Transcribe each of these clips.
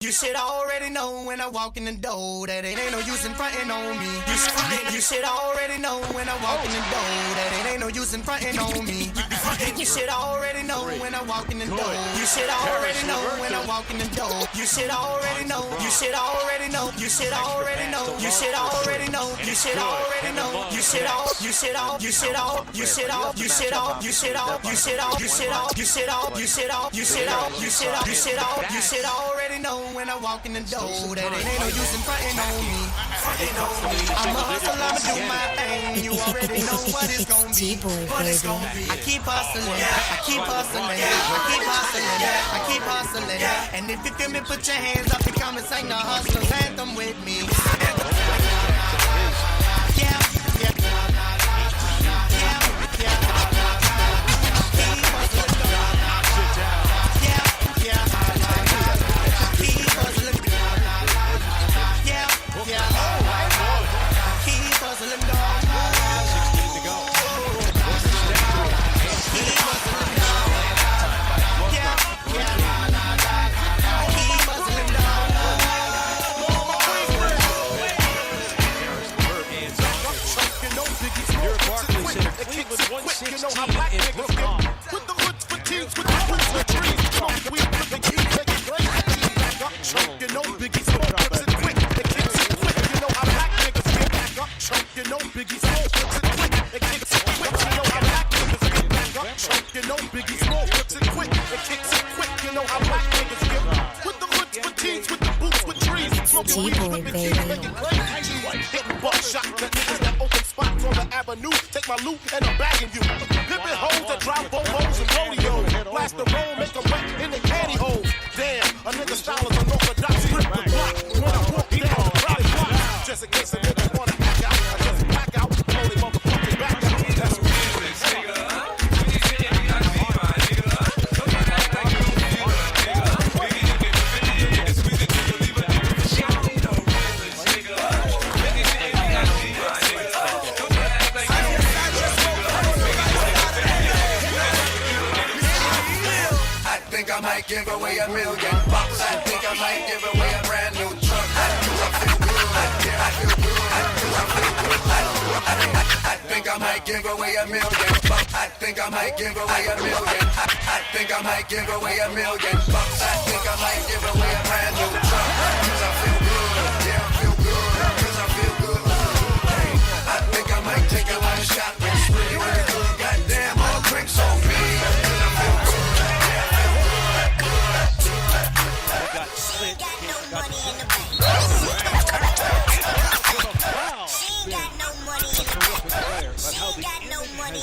You should already know when I walk in the door that it ain't no use in frontin' on me. You should already know when I walk in the door that it ain't no use in frontin' on me. You should already know when I walk in the door. You should already know when I walk in the door. You should already know. You should already know. You should already know. You should already know. You should already know. You should all. You should all. You should all. You should all. You should all. You should all. You should all. You should all. You should all. You should all. You should all. You should all. You should all. You should already know when I walk in the door that it ain't no use in frontin' on me. I'm a hustle, I'ma do my thing. You already know what it's gon' be. What it's gon' be. I keep hustling, I keep hustling, I keep hustling, I keep hustling. And if you feel me, put your hands up and come and sing the hustler's anthem with me. Yeah, yeah. You know how black niggas get with the hoods for teens, with the hoods for trees. Smoke weed with the keys, make it great. Back up, choke, you know Biggie Smoke flips it quick. It kicks it quick. You know how black niggas get back up, choke, you know Biggie Smoke flips it quick. It kicks it quick. You know how black niggas get back up, choke, you know Biggie Smoke flips it quick. It kicks it quick. You know how black niggas get with the hoods for teens, with the boots with trees. Smoking weed with the keys, make it great. Hitting buckshot to niggas that open spots on the avenue. Take my loot and I'm bagging you. Pimpin' hoes that drive bobos and rodeo. Blast the roll, make a wet in the caddy hole. Damn, a nigga style is unorthodox. Grip the block when I walk down the body block. Just in case a nigga wanna act out, I just black out, blow they motherfuckers back out. That's what I might give away $1 million. I think I might give away a brand new truck. I feel good. I feel good. I think I might give away $1 million. I think I might give away $1 million. I think I might give away $1 million. I think I might give away a brand new truck. Cause I feel good. Yeah, I feel good. Cause I feel good. Hey, I think I might take a one shot and spree. Goddamn, all drinks on me. Cause I feel good. She ain't got no money in the bank. She ain't got no money in the bank. She ain't got no money.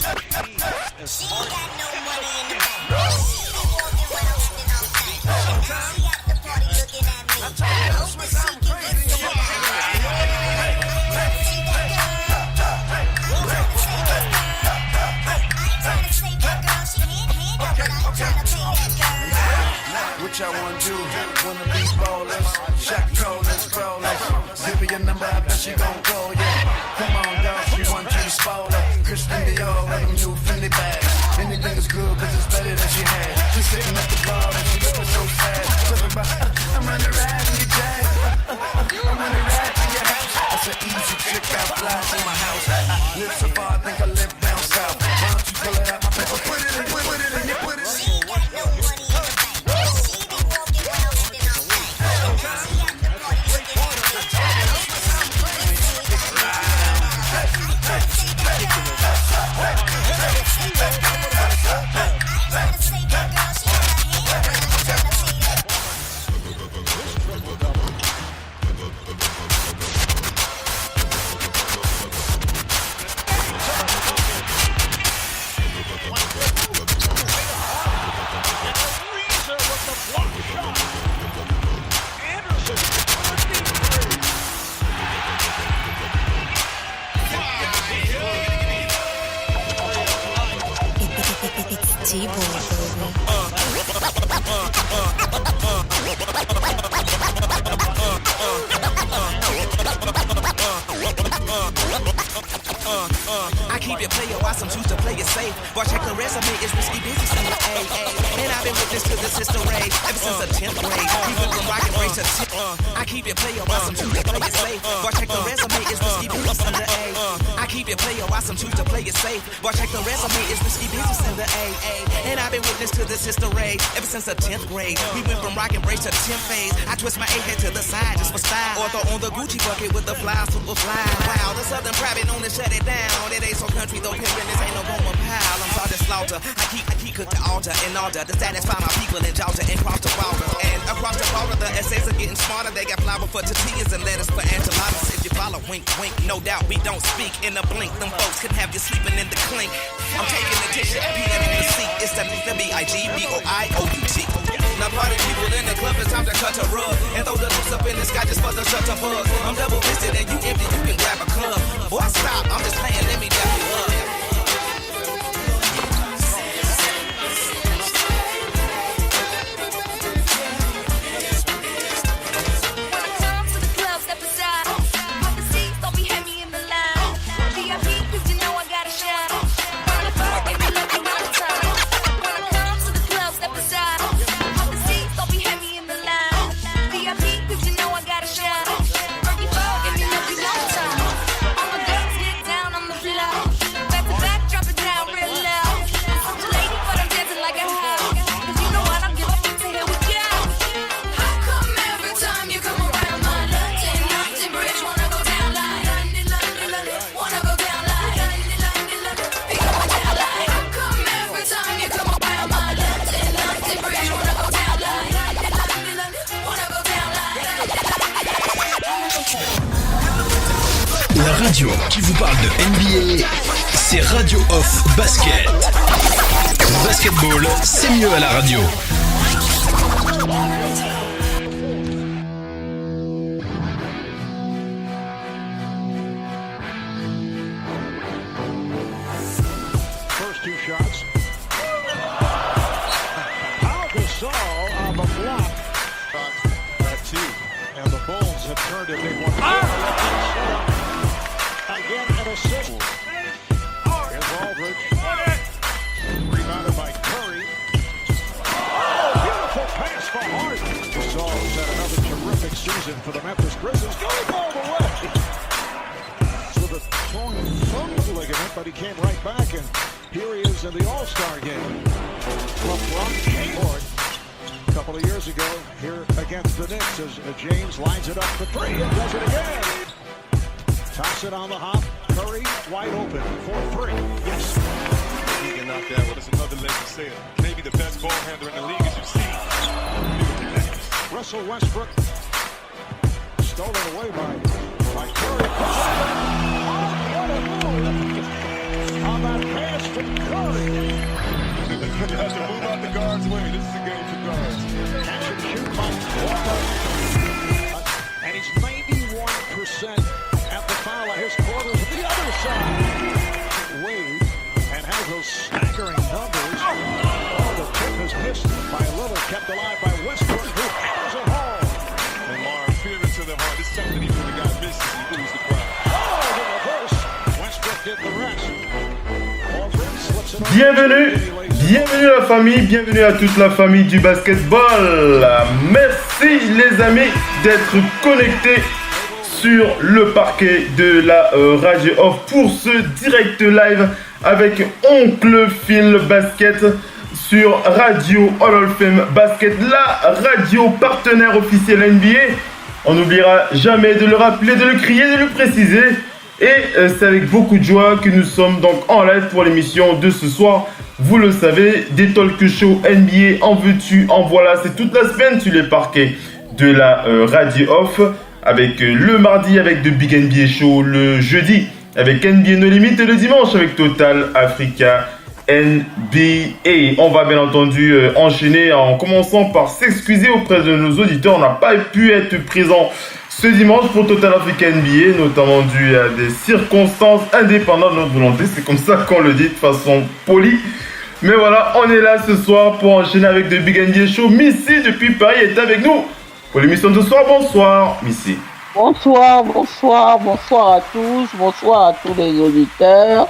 She ain't got no money in the bank. She be walking around looking all tight. And now she at the party looking at me. I hope that she can get some of that. I ain't trying to save that girl. She hand up, but I ain't trying to pay that girl. What y'all wanna do? Wanna be ballers, shot callers, crawlers. Give me your number, I bet she gon' call ya. Come on, dog, she want you to spoil her. Christian Dior with them new Fendi bags. Anything is good, cause it's better than she had. She's sitting at the bar and she looking so sad. Talking about, I'm running ride in your jag. I'm running ride in your house. That's an easy chick, I fly to my house. I live so far, I think I live down south. Why don't you pull it out my paper, put it in, put it in, you put it in. She ain't got no money in the bank. She be walking around looking all tight. And now she at the party looking at me. I hope that she can get some of that. I ain't trying to save that girl. I ain't trying to save that girl. She got her hand up, but I ain't trying to pay that. It's T-Boy, baby. I keep it player while some choose to play it safe. Boy, check the resume, it's risky business in the AA. And I've been witness to the sister Ray ever since the 10th grade. We went from rock and race to I keep it player while some choose to play it safe. Boy, check the resume, it's risky business in the A. I keep it player while some choose to play it safe. Boy, check the resume, it's risky business in the AA. And I've been witness to the sister Ray ever since the 10th grade. We went from rock and race to 10th phase. I twist my A head to the side just for style. Or throw on the Gucci bucket with the fly, super fly. Wow, the Southern private known to shut it down. It ain't so country though, pimpin', this ain't no Roman pile. I'm sorry to slaughter. I keep cook the altar in order to satisfy my people in Georgia and cross the border. And across the border, the essays are getting smarter. They got flour for tortillas and lettuce for enchiladas. If you follow, wink, wink, no doubt we don't speak in a blink. Them folks can have you sleeping in the clink. I'm taking the tissue, PM in the seat. It's the BIGBOIOUT. Now party people in the club, it's time to cut a rug and throw the loose up in the sky just for the shutter buzz. I'm double fisted and you empty, you can grab a club. Boy, stop, I'm just playing, let me dap you up. La radio qui vous parle de NBA, c'est Radio Off Basket. Basketball, c'est mieux à la radio. First two shots. Pau Gasol on the block. That too. And the Bulls have turned it. They won. Again at a six. Here's Aldridge. Rebounded by Curry. Oh, beautiful pass for Harden. Gasol's had another terrific season for the Memphis Grizzlies. Going all the way. With a torn thumb ligament, but he came right back, and here he is in the All-Star game. LeBron Kmart a couple of years ago here against the Knicks as James lines it up for three and does it again. Toss it on the hop. Curry wide open for three. Yes. He can knock that one. It's another leg to say it. Maybe the best ball handler in the league as you've seen. Russell Westbrook stolen away by Curry. On that pass from Curry. You have to move out the guard's way. This is a game for guards. Catch and shoot by Walker. And he's 91% at the foul at his quarters. The other side. Wade and has those staggering numbers. Oh, the tip is missed by Lillard, kept alive by Westbrook, who hammers it home. And Lamar, fear into the heart. It's something even when the guy misses, he loses the crowd. Oh, the reverse. Westbrook did the rest. Aldridge slips it over. Bienvenue la famille, bienvenue à toute la famille du basketball. Merci les amis d'être connectés sur le parquet de la Radio Off pour ce direct live avec Oncle Phil Basket sur Radio Hall of Fame Basket, la radio partenaire officielle NBA. On n'oubliera jamais de le rappeler, de le crier, de le préciser. Et c'est avec beaucoup de joie que nous sommes donc en live pour l'émission de ce soir. Vous le savez, des talk shows NBA, en veux-tu, en voilà, c'est toute la semaine sur les parquets de la Radio Off. Avec le mardi avec The Big NBA Show, le jeudi avec NBA No Limit et le dimanche avec Total Africa NBA. On va bien entendu enchaîner en commençant par s'excuser auprès de nos auditeurs. On n'a pas pu être présent ce dimanche pour Total Africa NBA, notamment dû à des circonstances indépendantes de notre volonté. C'est comme ça qu'on le dit de façon polie. Mais voilà, on est là ce soir pour enchaîner avec The Big NBA Show. Missy depuis Paris est avec nous pour l'émission de ce soir. Bonsoir Missy. Bonsoir, bonsoir, bonsoir à tous, bonsoir à tous les auditeurs.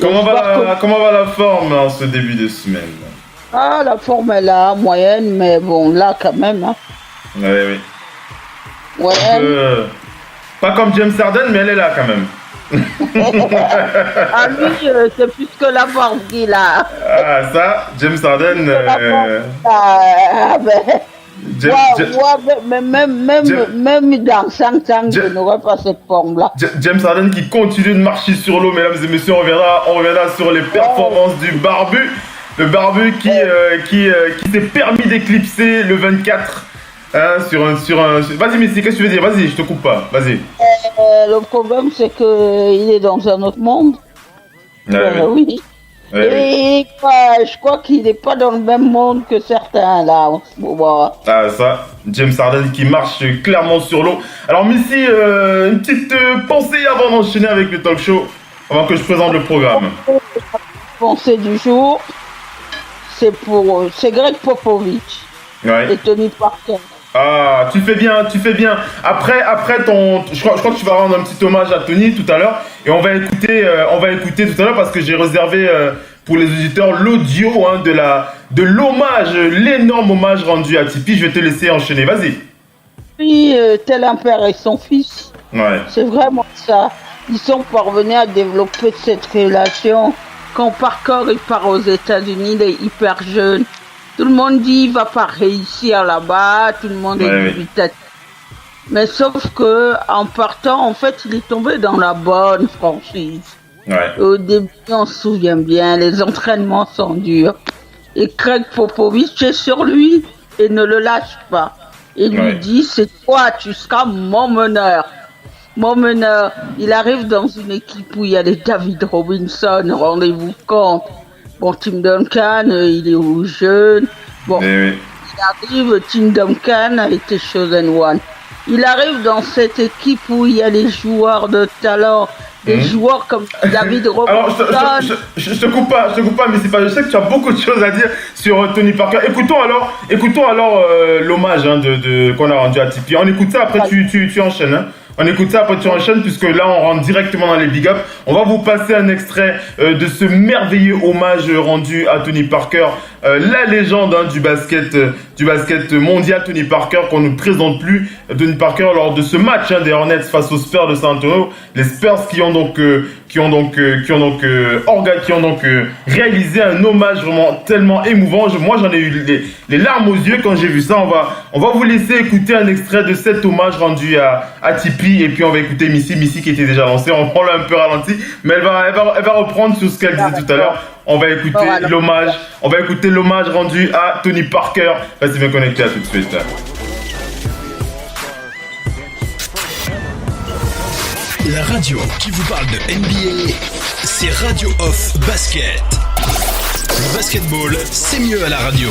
Comment va la forme en ce début de semaine? Ah, la forme est là, moyenne, mais bon, là quand même. Hein. Oui. Moyenne. Pas comme James Harden, mais elle est là quand même. Ah, lui, c'est plus que la forme qu'il a. Ah, ça, James Harden. Même dans 5 ans, je n'aurais pas cette forme-là. James Harden qui continue de marcher sur l'eau, mesdames et messieurs, on reviendra sur les performances du barbu. Le barbu qui s'est permis d'éclipser le 24 sur un. Vas-y, Missy, qu'est-ce que tu veux dire? Vas-y, je te coupe pas. Vas-y. Le problème, c'est qu'il est dans un autre monde. Oui. Et je crois qu'il n'est pas dans le même monde que certains là en ce moment. Ah, ça, James Harden qui marche clairement sur l'eau. Alors, Missy, une petite pensée avant d'enchaîner avec le talk show, avant que je présente le programme. Pensée du jour, c'est Greg Popovich et Tony Parker. Ah, tu fais bien. Après je crois que tu vas rendre un petit hommage à Tony tout à l'heure. Et on va écouter tout à l'heure parce que j'ai réservé pour les auditeurs l'audio de l'hommage, l'énorme hommage rendu à Tipeee. Je vais te laisser enchaîner, vas-y. Oui, tel un père et son fils. Ouais. C'est vraiment ça. Ils sont parvenus à développer cette relation. Quand Parker il part aux États-Unis, il est hyper jeune. Tout le monde dit il va pas réussir là-bas, tout le monde est dubitatif. Mais sauf que en partant, en fait, il est tombé dans la bonne franchise. Ouais. Au début, on se souvient bien, les entraînements sont durs. Et Greg Popovich est sur lui et ne le lâche pas. Et lui dit, c'est toi, tu seras mon meneur. Mon meneur, il arrive dans une équipe où il y a les David Robinson, rendez-vous compte. Bon, Tim Duncan, il est jeune. Bon, il arrive, Tim Duncan a été chosen one. Il arrive dans cette équipe où il y a les joueurs de talent, des joueurs comme David Robinson. Alors, je te coupe pas, mais c'est pas. Je sais que tu as beaucoup de choses à dire sur Tony Parker. Écoutons alors l'hommage qu'on a rendu à Tipeee. On écoute ça, après tu enchaînes. Hein. On écoute ça, après tu enchaînes, puisque là on rentre directement dans les big ups. On va vous passer un extrait de ce merveilleux hommage rendu à Tony Parker, la légende du basket mondial, Tony Parker, qu'on ne présente plus. Tony Parker lors de ce match des Hornets face aux Spurs de San Antonio, les Spurs qui ont donc réalisé un hommage vraiment tellement émouvant. Moi j'en ai eu les larmes aux yeux quand j'ai vu ça. On va vous laisser écouter un extrait de cet hommage rendu à Tipeee. Et puis on va écouter Missy qui était déjà lancée. On prend un peu ralenti, mais elle va reprendre sur ce qu'elle disait tout à l'heure. On va écouter l'hommage rendu à Tony Parker. Restez bien connectés, à tout de suite. La radio qui vous parle de NBA, c'est Radio Off Basket. Le basketball, c'est mieux à la radio.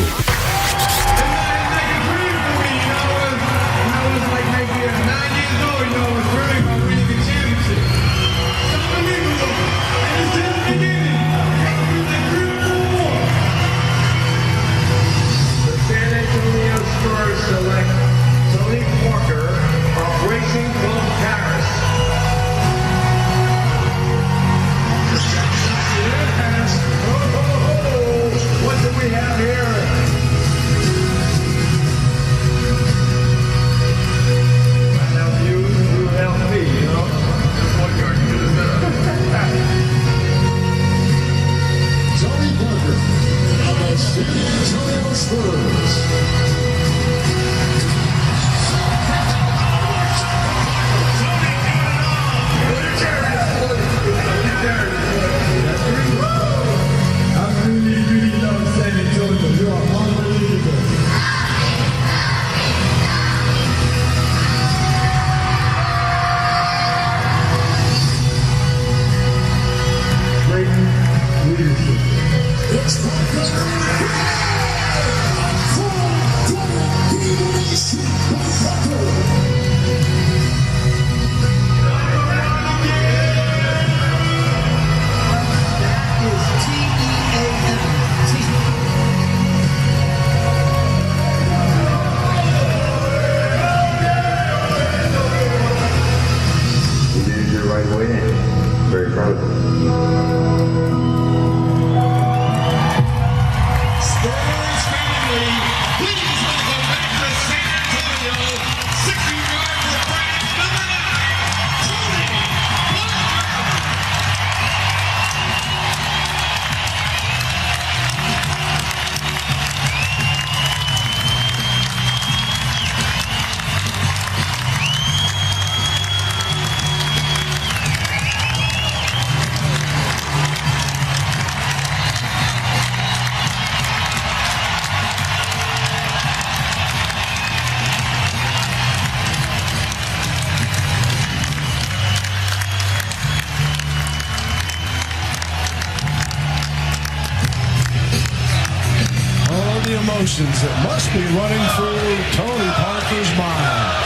emotions that must be running through Tony Parker's mind.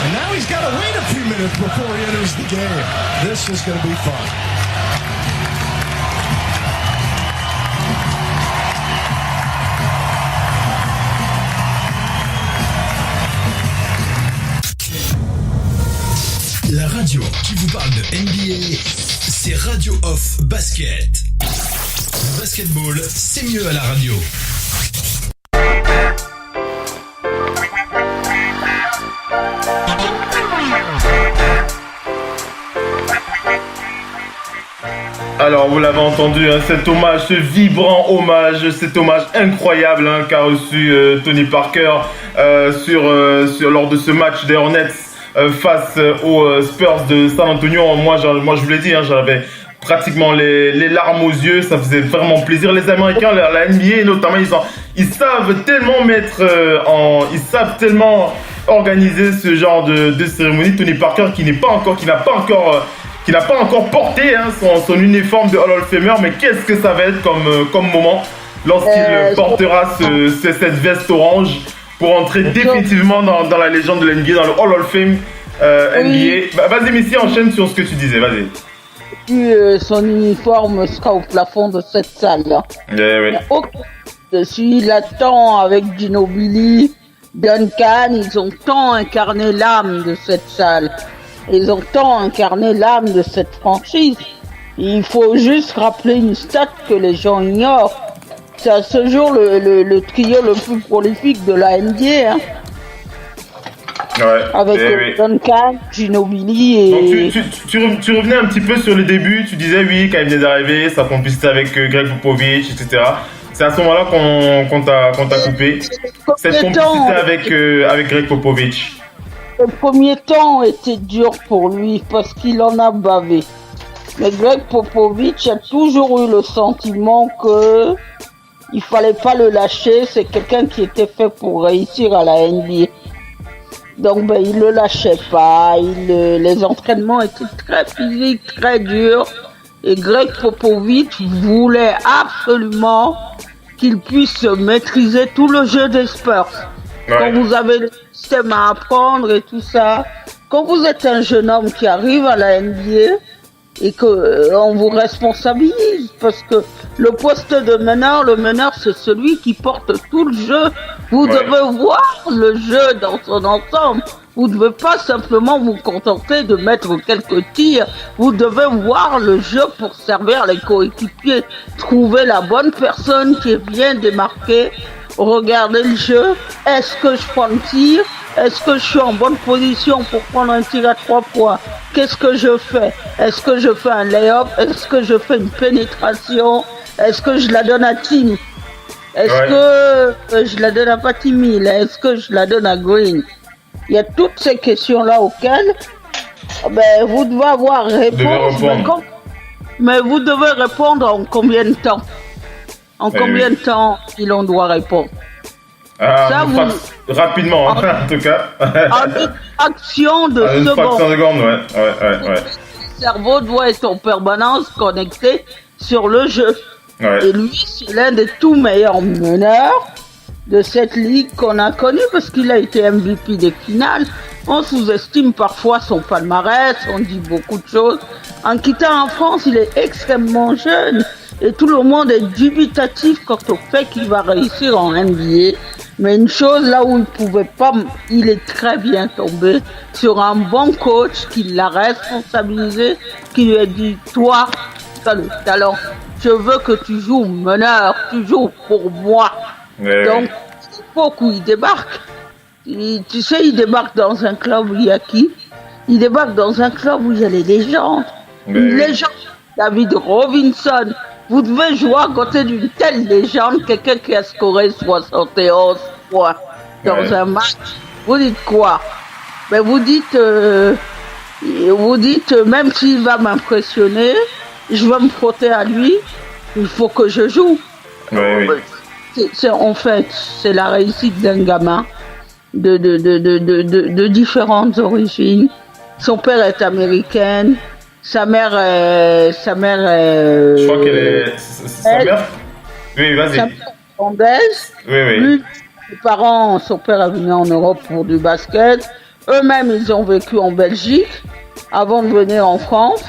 And now he's got to wait a few minutes before he enters the game. This is going to be fun. La radio qui vous parle de NBA, c'est Radio Off Basket. Le basketball, c'est mieux à la radio. Alors vous l'avez entendu, hein, cet hommage, ce vibrant hommage, cet hommage incroyable hein, qu'a reçu Tony Parker lors de ce match des Hornets face aux Spurs de San Antonio. Moi je vous l'ai dit, hein, j'avais pratiquement les larmes aux yeux, ça faisait vraiment plaisir. Les Américains, la NBA notamment, ils savent tellement ils savent tellement organiser ce genre de cérémonie. Tony Parker qui n'a pas encore porté hein, son uniforme de Hall of Famer, mais qu'est-ce que ça va être comme moment lorsqu'il portera cette veste orange pour entrer définitivement dans la légende de l'NBA, dans le Hall of Fame NBA. Bah, vas-y Missy, enchaîne sur ce que tu disais, vas-y. Son uniforme sera au plafond de cette salle-là. Dessus, il attend avec Ginobili, Duncan, ils ont tant incarné l'âme de cette salle. Ils ont tant incarné l'âme de cette franchise. Il faut juste rappeler une stat que les gens ignorent. C'est à ce jour le trio le plus prolifique de la NBA. Hein. Ouais, avec Duncan, Ginobili et... Donc tu revenais un petit peu sur le début, tu disais oui, quand il venait d'arriver, sa complicité avec Greg Popovich, etc. C'est à ce moment-là qu'on t'a coupé. Cette complicité avec Greg Popovich. Le premier temps était dur pour lui parce qu'il en a bavé. Mais Greg Popovich a toujours eu le sentiment que il fallait pas le lâcher. C'est quelqu'un qui était fait pour réussir à la NBA. Donc il le lâchait pas. Les entraînements étaient très physiques, très durs. Et Greg Popovich voulait absolument qu'il puisse maîtriser tout le jeu des Spurs. Ouais. Quand vous avez le système à apprendre et tout ça, quand vous êtes un jeune homme qui arrive à la NBA et que on vous responsabilise, parce que le poste de meneur, le meneur c'est celui qui porte tout le jeu. Vous devez voir le jeu dans son ensemble. Vous ne devez pas simplement vous contenter de mettre quelques tirs. Vous devez voir le jeu pour servir les coéquipiers. Trouver la bonne personne qui est bien démarquée. Regardez le jeu. Est-ce que je prends le tir? Est-ce que je suis en bonne position pour prendre un tir à 3 points? Qu'est-ce que je fais? Est-ce que je fais un lay-up? Est-ce que je fais une pénétration? Est-ce que je la donne à Tim? Est-ce que je la donne à Patty Mills? Est-ce que je la donne à Green? Il y a toutes ces questions-là auxquelles vous devez avoir réponse. Mais vous devez répondre en combien de temps? En combien de temps on doit répondre? Rapidement, en tout cas. En une fraction de seconde. Une fraction de seconde, ouais. Le cerveau doit être en permanence connecté sur le jeu. Ouais. Et lui, c'est l'un des tout meilleurs meneurs de cette ligue qu'on a connue parce qu'il a été MVP des finales. On sous-estime parfois son palmarès, on dit beaucoup de choses. En quittant en France, il est extrêmement jeune et tout le monde est dubitatif quant au fait qu'il va réussir en NBA. Mais une chose là où il pouvait pas, il est très bien tombé sur un bon coach qui l'a responsabilisé, qui lui a dit toi, tu as le talent, je veux que tu joues meneur, tu joues pour moi. Donc il faut qu'il débarque. Tu sais, il débarque dans un club où il y a qui? Il débarque dans un club où il y a les légendes. Une légende, David Robinson. Vous devez jouer à côté d'une telle légende, quelqu'un qui a scoré 71 points dans un match. Vous dites quoi? Vous dites, même s'il va m'impressionner, je vais me frotter à lui, il faut que je joue. En fait, c'est la réussite d'un gamin de différentes origines. Son père est américain. Sa mère est... Je crois qu'elle est... Sa mère? Oui, vas-y. irlandaise. Oui. Lui, ses parents, son père est venu en Europe pour du basket. Eux-mêmes, ils ont vécu en Belgique avant de venir en France.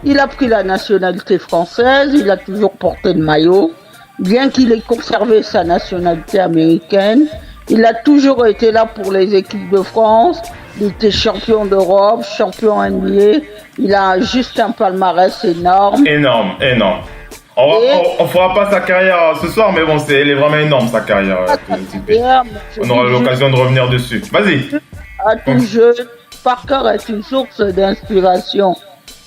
Il a pris la nationalité française, il a toujours porté le maillot. Bien qu'il ait conservé sa nationalité américaine, il a toujours été là pour les équipes de France. Il était champion d'Europe, champion NBA. Il a juste un palmarès énorme. Énorme. On fera pas sa carrière ce soir, mais bon, elle est vraiment énorme sa carrière. On aura l'occasion de revenir dessus. Vas-y. À tout jeu, Parker est une source d'inspiration.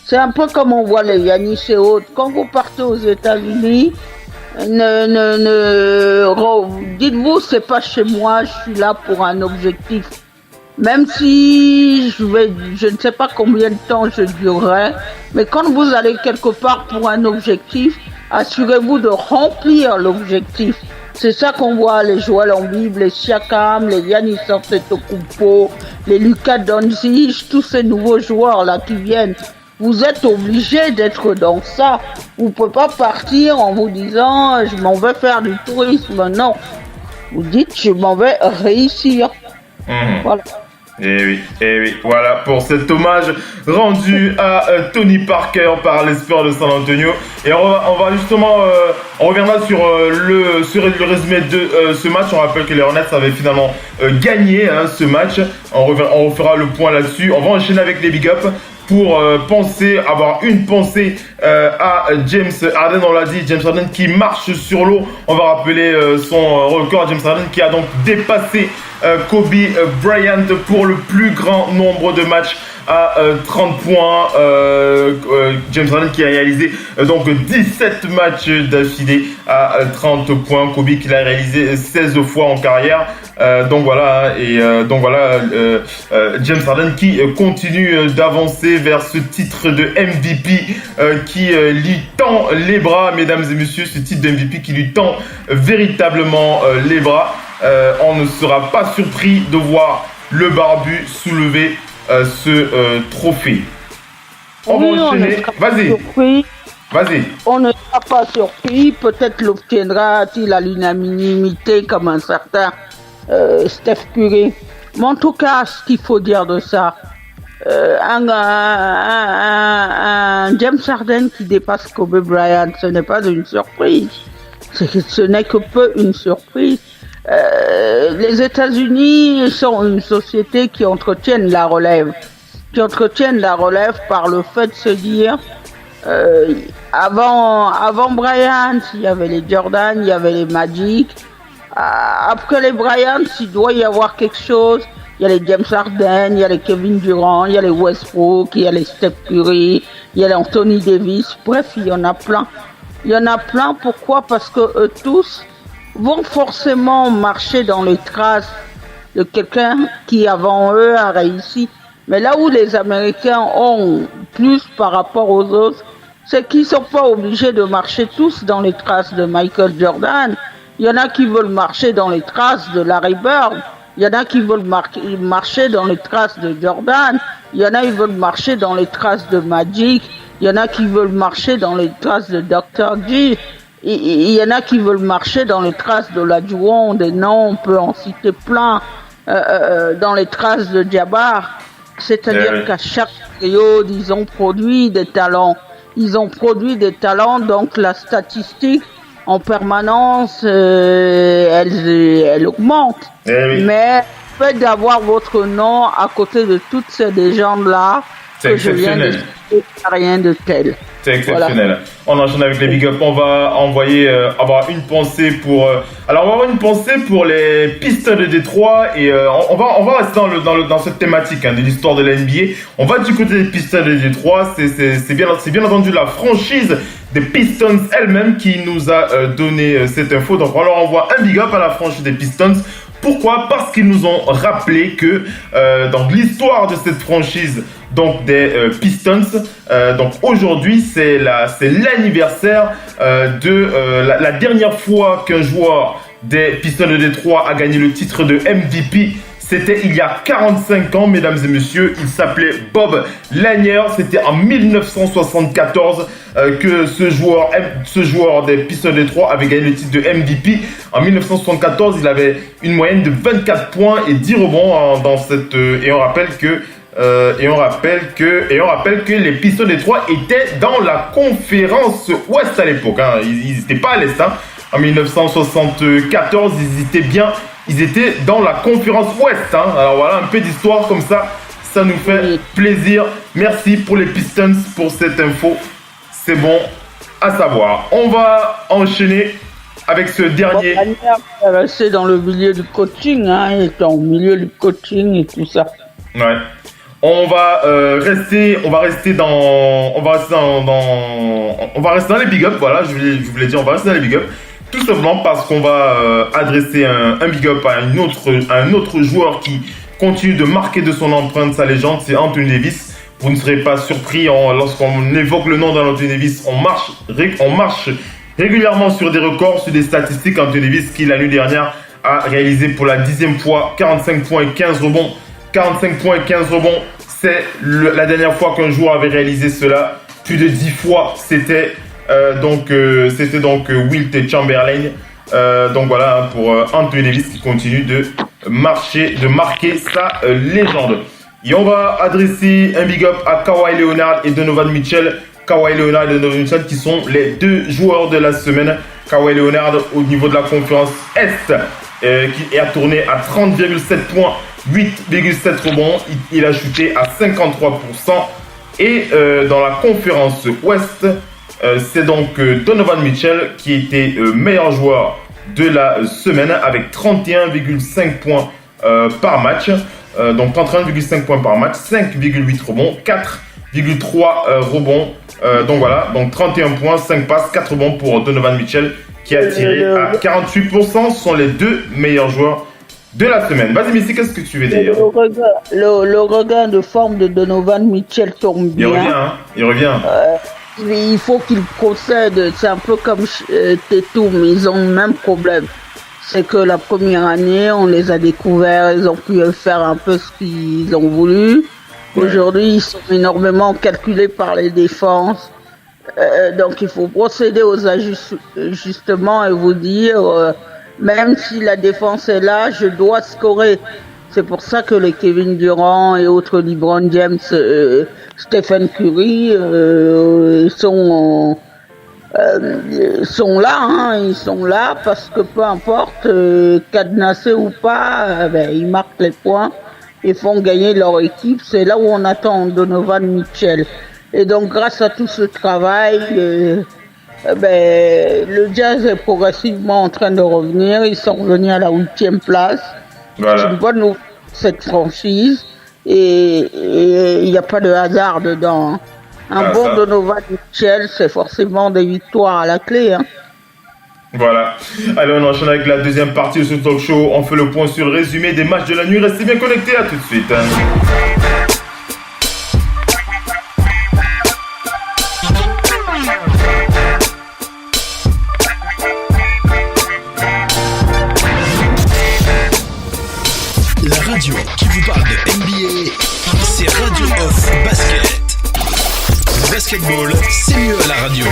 C'est un peu comme on voit les Yanis et autres. Quand vous partez aux États-Unis, dites-vous, c'est pas chez moi, je suis là pour un objectif. Même si je ne sais pas combien de temps je durerai, mais quand vous allez quelque part pour un objectif, assurez-vous de remplir l'objectif. C'est ça qu'on voit, les Joel Embiid, les Siakam, les Giannis Antetokounmpo, les Luka Doncic, tous ces nouveaux joueurs là qui viennent. Vous êtes obligé d'être dans ça. Vous ne pouvez pas partir en vous disant je m'en vais faire du tourisme. Non. Vous dites je m'en vais réussir. Voilà. Et oui, voilà pour cet hommage rendu à Tony Parker par les Spurs de San Antonio. Et on va justement, on reviendra sur le résumé de ce match. On rappelle que les Hornets avaient finalement gagné ce match. On refera le point là-dessus. On va enchaîner avec les big up pour avoir une pensée à James Harden. On l'a dit, James Harden qui marche sur l'eau. On va rappeler son record. James Harden qui a donc dépassé Kobe Bryant pour le plus grand nombre de matchs à 30 points. James Harden qui a réalisé donc 17 matchs d'affilée à 30 points. Kobe qui l'a réalisé 16 fois en carrière. Donc voilà, James Harden qui continue d'avancer vers ce titre de MVP qui lui tend les bras, mesdames et messieurs, ce titre de MVP qui lui tend véritablement les bras. On ne sera pas surpris de voir le barbu soulever ce trophée. On va enchaîner. Vas-y. On ne sera pas surpris. Peut-être l'obtiendra-t-il à l'unanimité comme un certain Steph Curry. Mais en tout cas, ce qu'il faut dire de ça, un James Harden qui dépasse Kobe Bryant, ce n'est pas une surprise. Ce n'est que peu une surprise. Les États-Unis sont une société qui entretiennent la relève. Par le fait de se dire avant Bryant, il y avait les Jordan, il y avait les Magic. Après les Bryant, il doit y avoir quelque chose. Il y a les James Harden, il y a les Kevin Durant, il y a les Westbrook, il y a les Steph Curry, il y a les Anthony Davis. Bref, il y en a plein. Pourquoi? Parce que eux tous vont forcément marcher dans les traces de quelqu'un qui avant eux a réussi. Mais là où les Américains ont plus par rapport aux autres, c'est qu'ils sont pas obligés de marcher tous dans les traces de Michael Jordan. Il y en a qui veulent marcher dans les traces de Larry Bird. Il y en a qui veulent marcher dans les traces de Jordan. Il y en a qui veulent marcher dans les traces de Magic. Il y en a qui veulent marcher dans les traces de Dr. J. Il y en a qui veulent marcher dans les traces de la Juwon, des noms, on peut en citer plein, dans les traces de Jabbar. C'est-à-dire qu'à chaque période, ils ont produit des talents. Donc la statistique, en permanence, elle augmente. Mais le fait d'avoir votre nom à côté de toutes ces légendes-là, c'est exceptionnel. Rien de tel. C'est exceptionnel. Voilà. On enchaîne avec les big up. On va avoir une pensée pour. Alors on va avoir une pensée pour les Pistons de Détroit et on va rester dans cette thématique de l'histoire de la NBA. On va du côté des Pistons de Détroit. C'est bien entendu la franchise des Pistons elle-même qui nous a donné cette info. Donc on leur envoie un big up à la franchise des Pistons. Pourquoi? Parce qu'ils nous ont rappelé que dans l'histoire de cette franchise, donc des Pistons, donc aujourd'hui c'est l'anniversaire de la dernière fois qu'un joueur des Pistons de Détroit a gagné le titre de MVP. C'était il y a 45 ans, mesdames et messieurs. Il s'appelait Bob Lanier. C'était en 1974 que ce joueur des Pistons de Détroit avait gagné le titre de MVP. En 1974, il avait une moyenne de 24 points et 10 rebonds dans cette... Et on rappelle que les Pistons de Détroit étaient dans la conférence Ouest à l'époque. Hein. Ils n'étaient pas à l'Est. Hein. En 1974, ils étaient dans la conférence Ouest. Hein. Alors voilà, un peu d'histoire comme ça nous fait plaisir. Merci pour les Pistons pour cette info. C'est bon à savoir. On va enchaîner avec ce dernier. C'est dans le milieu du coaching, hein. Il est au milieu du coaching et tout ça. Ouais. On va rester dans les big up. Voilà, je voulais dire, on va rester dans les big up. Tout simplement parce qu'on va adresser un big up à un autre joueur qui continue de marquer de son empreinte sa légende, c'est Anthony Davis. Vous ne serez pas surpris lorsqu'on évoque le nom d'Anthony Davis, on marche régulièrement sur des records, sur des statistiques. Anthony Davis qui la nuit dernière a réalisé pour la 10e fois 45 points et 15 rebonds. 45 points et 15 rebonds, c'est la dernière fois qu'un joueur avait réalisé cela. Plus de 10 fois, c'était donc Wilt Chamberlain. Donc voilà, pour Anthony Davis qui continue de marquer sa légende. Et on va adresser un big up à Kawhi Leonard et Donovan Mitchell. Kawhi Leonard et Donovan Mitchell qui sont les deux joueurs de la semaine. Kawhi Leonard au niveau de la conférence Est qui a tourné à 30,7 points, 8,7 rebonds. Il a shooté à 53%. Et dans la conférence Ouest, c'est donc Donovan Mitchell qui était meilleur joueur de la semaine avec 31,5 points par match. Donc 31,5 points par match, 5,8 rebonds, 4,3 rebonds. Donc voilà, donc 31 points, 5 passes, 4 rebonds pour Donovan Mitchell qui a tiré à 48%. Ce sont les deux meilleurs joueurs de la semaine. Vas-y Missy, qu'est-ce que tu veux dire? Le regain de forme de Donovan Mitchell tombe bien. Il revient. Il faut qu'il procède. C'est un peu comme Tatum, ils ont le même problème. C'est que la première année, on les a découverts, ils ont pu faire un peu ce qu'ils ont voulu. Ouais. Aujourd'hui, ils sont énormément calculés par les défenses. Donc, il faut procéder aux ajustements et vous dire, même si la défense est là, je dois scorer. C'est pour ça que les Kevin Durant et autres LeBron James, Stephen Curry sont là, hein, ils sont là parce que peu importe, cadenassé ou pas, ils marquent les points et font gagner leur équipe. C'est là où on attend Donovan Mitchell. Et donc grâce à tout ce travail, le Jazz est progressivement en train de revenir. Ils sont revenus à la 8e place. Voilà. C'est une bonne nouvelle cette franchise et il n'y a pas de hasard dedans. Hein. Un bon Donovan Mitchell, c'est forcément des victoires à la clé. Hein. Voilà. Allez, on enchaîne avec la deuxième partie de ce talk show. On fait le point sur le résumé des matchs de la nuit. Restez bien connectés, à tout de suite. La radio qui vous parle de NBA, c'est Radio Off Basket. Le basketball, c'est mieux à la radio.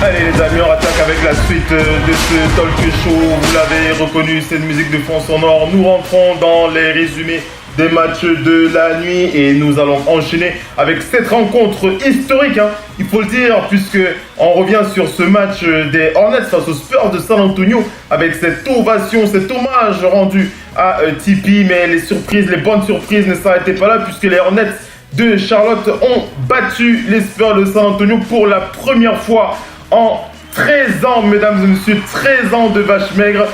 Allez les amis, on attaque avec la suite de ce talk show. Vous l'avez reconnu, c'est une musique de fond sonore. Nous rentrons dans les résumés des matchs de la nuit et nous allons enchaîner avec cette rencontre historique, hein, il faut le dire, puisque on revient sur ce match des Hornets face aux Spurs de San Antonio avec cette ovation, cet hommage rendu à Tipeee. Mais les bonnes surprises ne s'arrêtaient pas là, puisque les Hornets de Charlotte ont battu les Spurs de San Antonio pour la première fois en 13 ans, mesdames et messieurs, 13 ans de vache maigre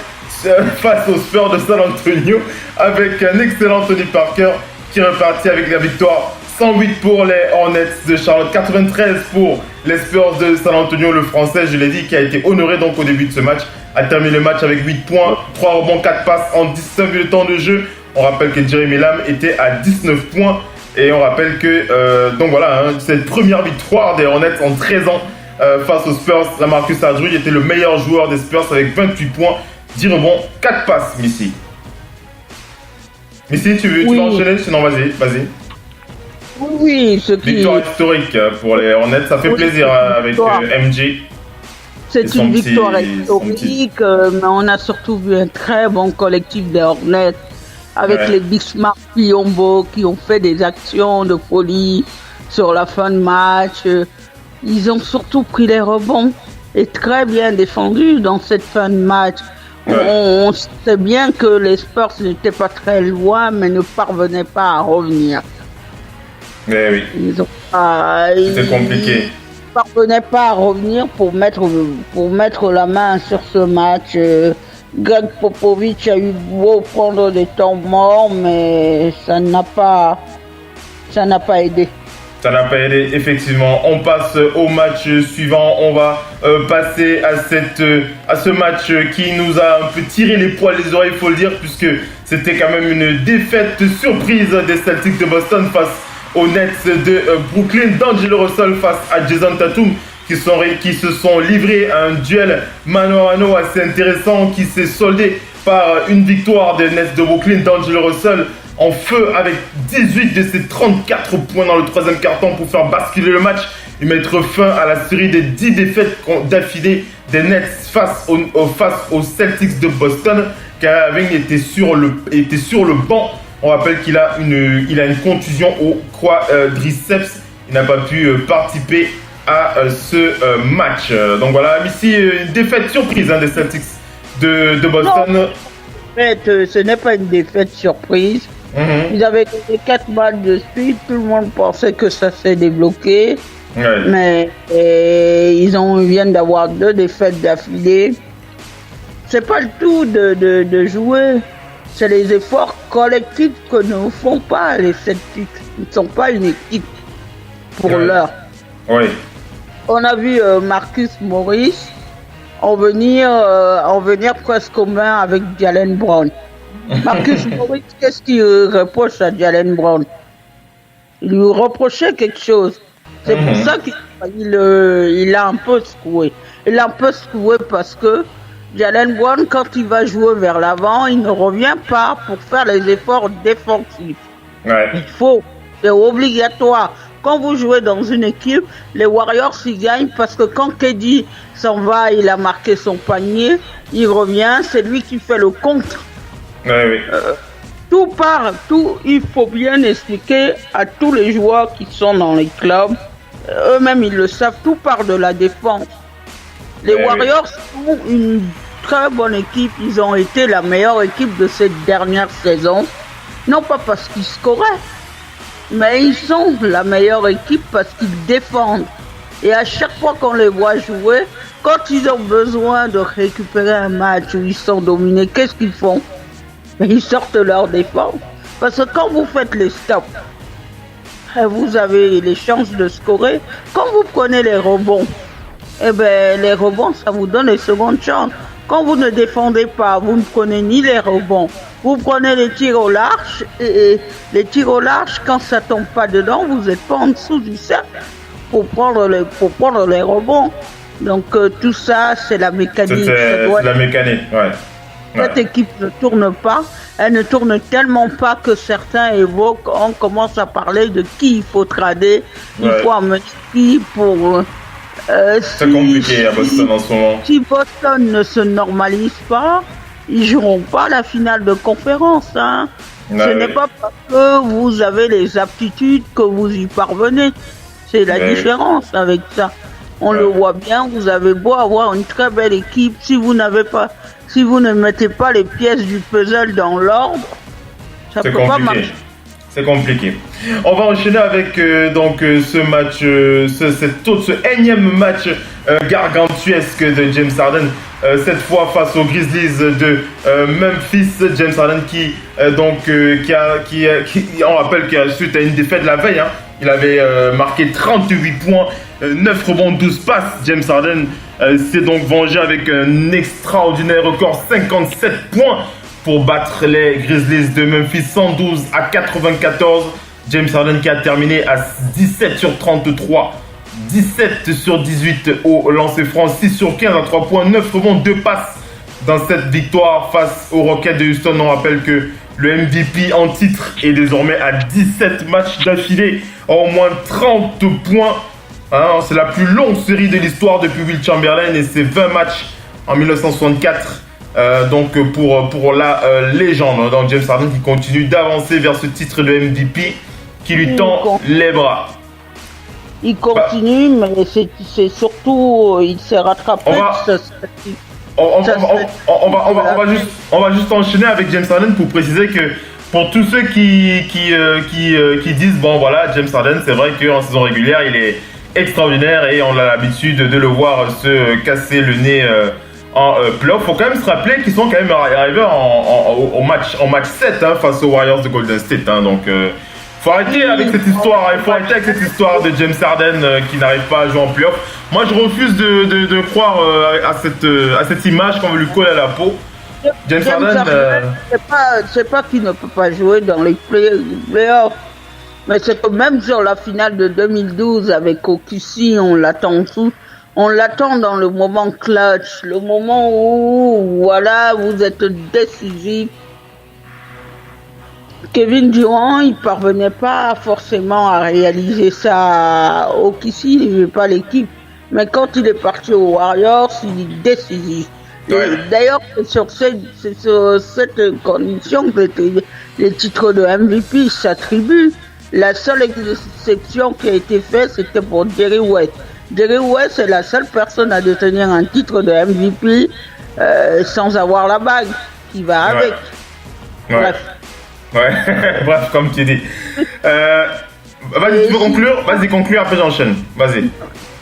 face aux Spurs de San Antonio avec un excellent Tony Parker qui repartit avec la victoire 108 pour les Hornets de Charlotte, 93 pour les Spurs de San Antonio. Le Français, je l'ai dit, qui a été honoré donc au début de ce match, a terminé le match avec 8 points, 3 rebonds, 4 passes en 19 minutes de temps de jeu. On rappelle que Jeremy Lamb était à 19 points. Et on rappelle que, donc voilà, cette première victoire des Hornets en 13 ans face aux Spurs. LaMarcus Aldridge était le meilleur joueur des Spurs avec 28 points, 10 rebonds, 4 passes, Missy. Missy, tu vas enchaîner? Sinon, vas-y. Oui, Victoire historique pour les Hornets, ça fait plaisir avec MJ. C'est une victoire historique, mais on a surtout vu un très bon collectif des Hornets avec les Big Smart Piombo qui ont fait des actions de folie sur la fin de match. Ils ont surtout pris les rebonds et très bien défendu dans cette fin de match. On sait bien que les Spurs n'étaient pas très loin, mais ne parvenaient pas à revenir. Oui. C'était compliqué. Ils ne parvenaient pas à revenir pour mettre la main sur ce match. Greg Popovich a eu beau prendre des temps morts, mais ça n'a pas aidé. Ça n'a pas aidé, effectivement. On passe au match suivant. On va passer à ce match qui nous a un peu tiré les poils des oreilles, il faut le dire, puisque c'était quand même une défaite surprise des Celtics de Boston face aux Nets de Brooklyn. D'Angelo Russell face à Jason Tatum, qui se sont livrés à un duel mano à mano assez intéressant qui s'est soldé par une victoire des Nets de Brooklyn. D'Angelo Russell en feu avec 18 de ses 34 points dans le troisième quart-temps pour faire basculer le match et mettre fin à la série des 10 défaites d'affilée des Nets face aux Celtics de Boston. Kyrie Irving était sur le banc. On rappelle qu'il a une contusion au quadriceps. Il n'a pas pu participer à ce match. Donc voilà, ici une défaite surprise des Celtics de Boston. Non, en fait, ce n'est pas une défaite surprise. Ils avaient gagné 4 matchs de suite, tout le monde pensait que ça s'est débloqué. Mais ils viennent d'avoir 2 défaites d'affilée. C'est pas le tout de jouer. C'est les efforts collectifs que ne font pas les Celtics. Ils ne sont pas une équipe pour l'heure. Oui. On a vu Marcus Morris en venir presque aux mains avec Jaylen Brown. Marcus Morris, qu'est-ce qu'il reproche à Jaylen Brown? Il lui reprochait quelque chose. C'est pour ça qu'il a un peu secoué. Il a un peu secoué parce que Jaylen Brown, quand il va jouer vers l'avant, il ne revient pas pour faire les efforts défensifs. Il faut, c'est obligatoire. Quand vous jouez dans une équipe, les Warriors ils gagnent parce que quand KD s'en va, il a marqué son panier, il revient, c'est lui qui fait le contre. Tout, il faut bien expliquer à tous les joueurs qui sont dans les clubs, eux-mêmes ils le savent, tout part de la défense. Les Warriors sont une très bonne équipe, ils ont été la meilleure équipe de cette dernière saison, non pas parce qu'ils scoraient, mais ils sont la meilleure équipe parce qu'ils défendent. Et à chaque fois qu'on les voit jouer, quand ils ont besoin de récupérer un match où ils sont dominés, qu'est-ce qu'ils font? Ils sortent leur défense. Parce que quand vous faites les stops, vous avez les chances de scorer. Quand vous prenez les rebonds, les rebonds, ça vous donne les secondes chances. Quand vous ne défendez pas, vous ne prenez ni les rebonds. Vous prenez les tirs au large, et les tirs au large, quand ça tombe pas dedans, vous n'êtes pas en dessous du cercle pour prendre les rebonds. Donc tout ça, c'est la mécanique. C'est la mécanique, Cette équipe ne tourne pas. Elle ne tourne tellement pas que certains évoquent, on commence à parler de qui il faut trader, il faut amener qui pour... c'est compliqué à Boston en ce moment. Si Boston ne se normalise pas, ils joueront pas la finale de conférence. Ce n'est pas parce que vous avez les aptitudes que vous y parvenez. C'est la différence avec ça. On le voit bien, vous avez beau avoir une très belle équipe, si vous ne mettez pas les pièces du puzzle dans l'ordre, ça peut pas marcher. C'est compliqué. On va enchaîner avec ce match, ce énième match gargantuesque de James Harden. Cette fois face aux Grizzlies de Memphis. James Harden qui on rappelle qu'il a suite à une défaite la veille Il avait marqué 38 points, 9 rebonds, 12 passes. James Harden s'est donc vengé avec un extraordinaire record, 57 points pour battre les Grizzlies de Memphis, 112 à 94. James Harden qui a terminé à 17 sur 33, 17 sur 18 au lancer franc, 6 sur 15 à 3 points, 9 rebonds, 2 passes dans cette victoire face aux Rockets de Houston. On rappelle que le MVP en titre est désormais à 17 matchs d'affilée, au moins 30 points. Hein, c'est la plus longue série de l'histoire depuis Will Chamberlain et c'est 20 matchs en 1964. Donc pour la légende. Donc James Harden qui continue d'avancer vers ce titre de MVP qui lui tend les bras. Il continue, mais c'est surtout, il s'est rattrapé. On va juste enchaîner avec James Harden pour préciser que pour tous ceux qui disent bon voilà, James Harden, c'est vrai qu'en saison régulière il est extraordinaire et on a l'habitude de le voir se casser le nez en playoff. Faut quand même se rappeler qu'ils sont quand même arrivés en match 7 hein, face aux Warriors de Golden State. Hein, donc faut arrêter avec cette histoire. Il faut arrêter avec cette histoire de James Harden qui n'arrive pas à jouer en playoff. Moi, je refuse de croire à cette image qu'on veut lui coller à la peau. James Harden, c'est pas qu'il ne peut pas jouer dans les playoffs, mais c'est que même sur la finale de 2012 avec OKC, on l'attend tout. On l'attend dans le moment clutch, le moment où voilà, vous êtes décisif. Kevin Durant, il parvenait pas forcément à réaliser ça au OKC, il n'avait pas l'équipe. Mais quand il est parti aux Warriors, il est décisif. Ouais. D'ailleurs, c'est sur cette condition que les titres de MVP s'attribuent. La seule exception qui a été faite, c'était pour Jerry West. Jerry West est la seule personne à détenir un titre de MVP sans avoir la bague qui va avec. Ouais. Bref. Ouais, bref, comme tu dis. Vas-y, tu peux conclure? Vas-y, conclure, après j'enchaîne. Vas-y.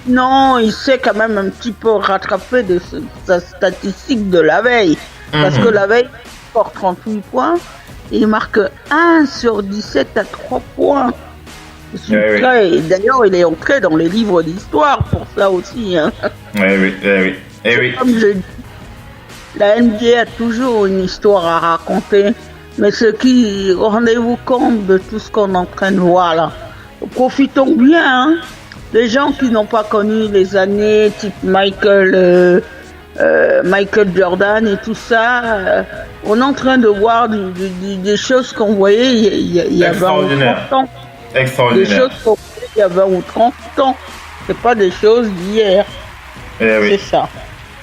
Non, il s'est quand même un petit peu rattrapé de sa statistique de la veille. Parce que la veille, il score 38 points et il marque 1 sur 17 à 3 points. Oui. D'ailleurs, il est entré dans les livres d'histoire pour ça aussi. Hein. Oui. Comme je dis, la NBA a toujours une histoire à raconter. Mais rendez-vous compte de tout ce qu'on est en train de voir là. Profitons bien, hein. Les gens qui n'ont pas connu les années type Michael Jordan et tout ça, on est en train de voir des choses qu'on voyait il y a 20 ou 30 ans. Extraordinaire. Des choses qu'on voyait il y a 20 ou 30 ans. C'est pas des choses d'hier. C'est ça.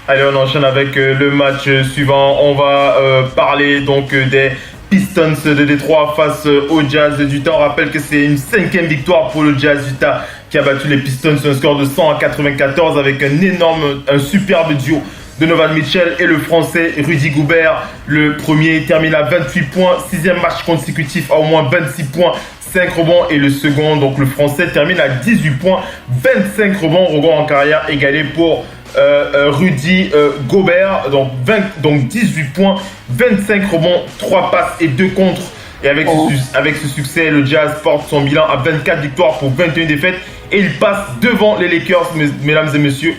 Allez, on enchaîne avec le match suivant. On va parler donc des Pistons de Détroit face au Jazz d'Utah. On rappelle que c'est une 5e victoire pour le Jazz d'Utah qui a battu les Pistons sur un score de 100 à 94 avec un superbe duo de Donovan Mitchell et le Français Rudy Gobert. Le premier termine à 28 points, 6e match consécutif à au moins 26 points, 5 rebonds, et le second, donc le Français, termine à 18 points, 25 rebonds en carrière égalé pour Rudy Gobert, donc 18 points, 25 rebonds, 3 passes et 2 contres. Et avec ce succès, le Jazz porte son bilan à 24 victoires pour 21 défaites et il passe devant les Lakers, mesdames et messieurs,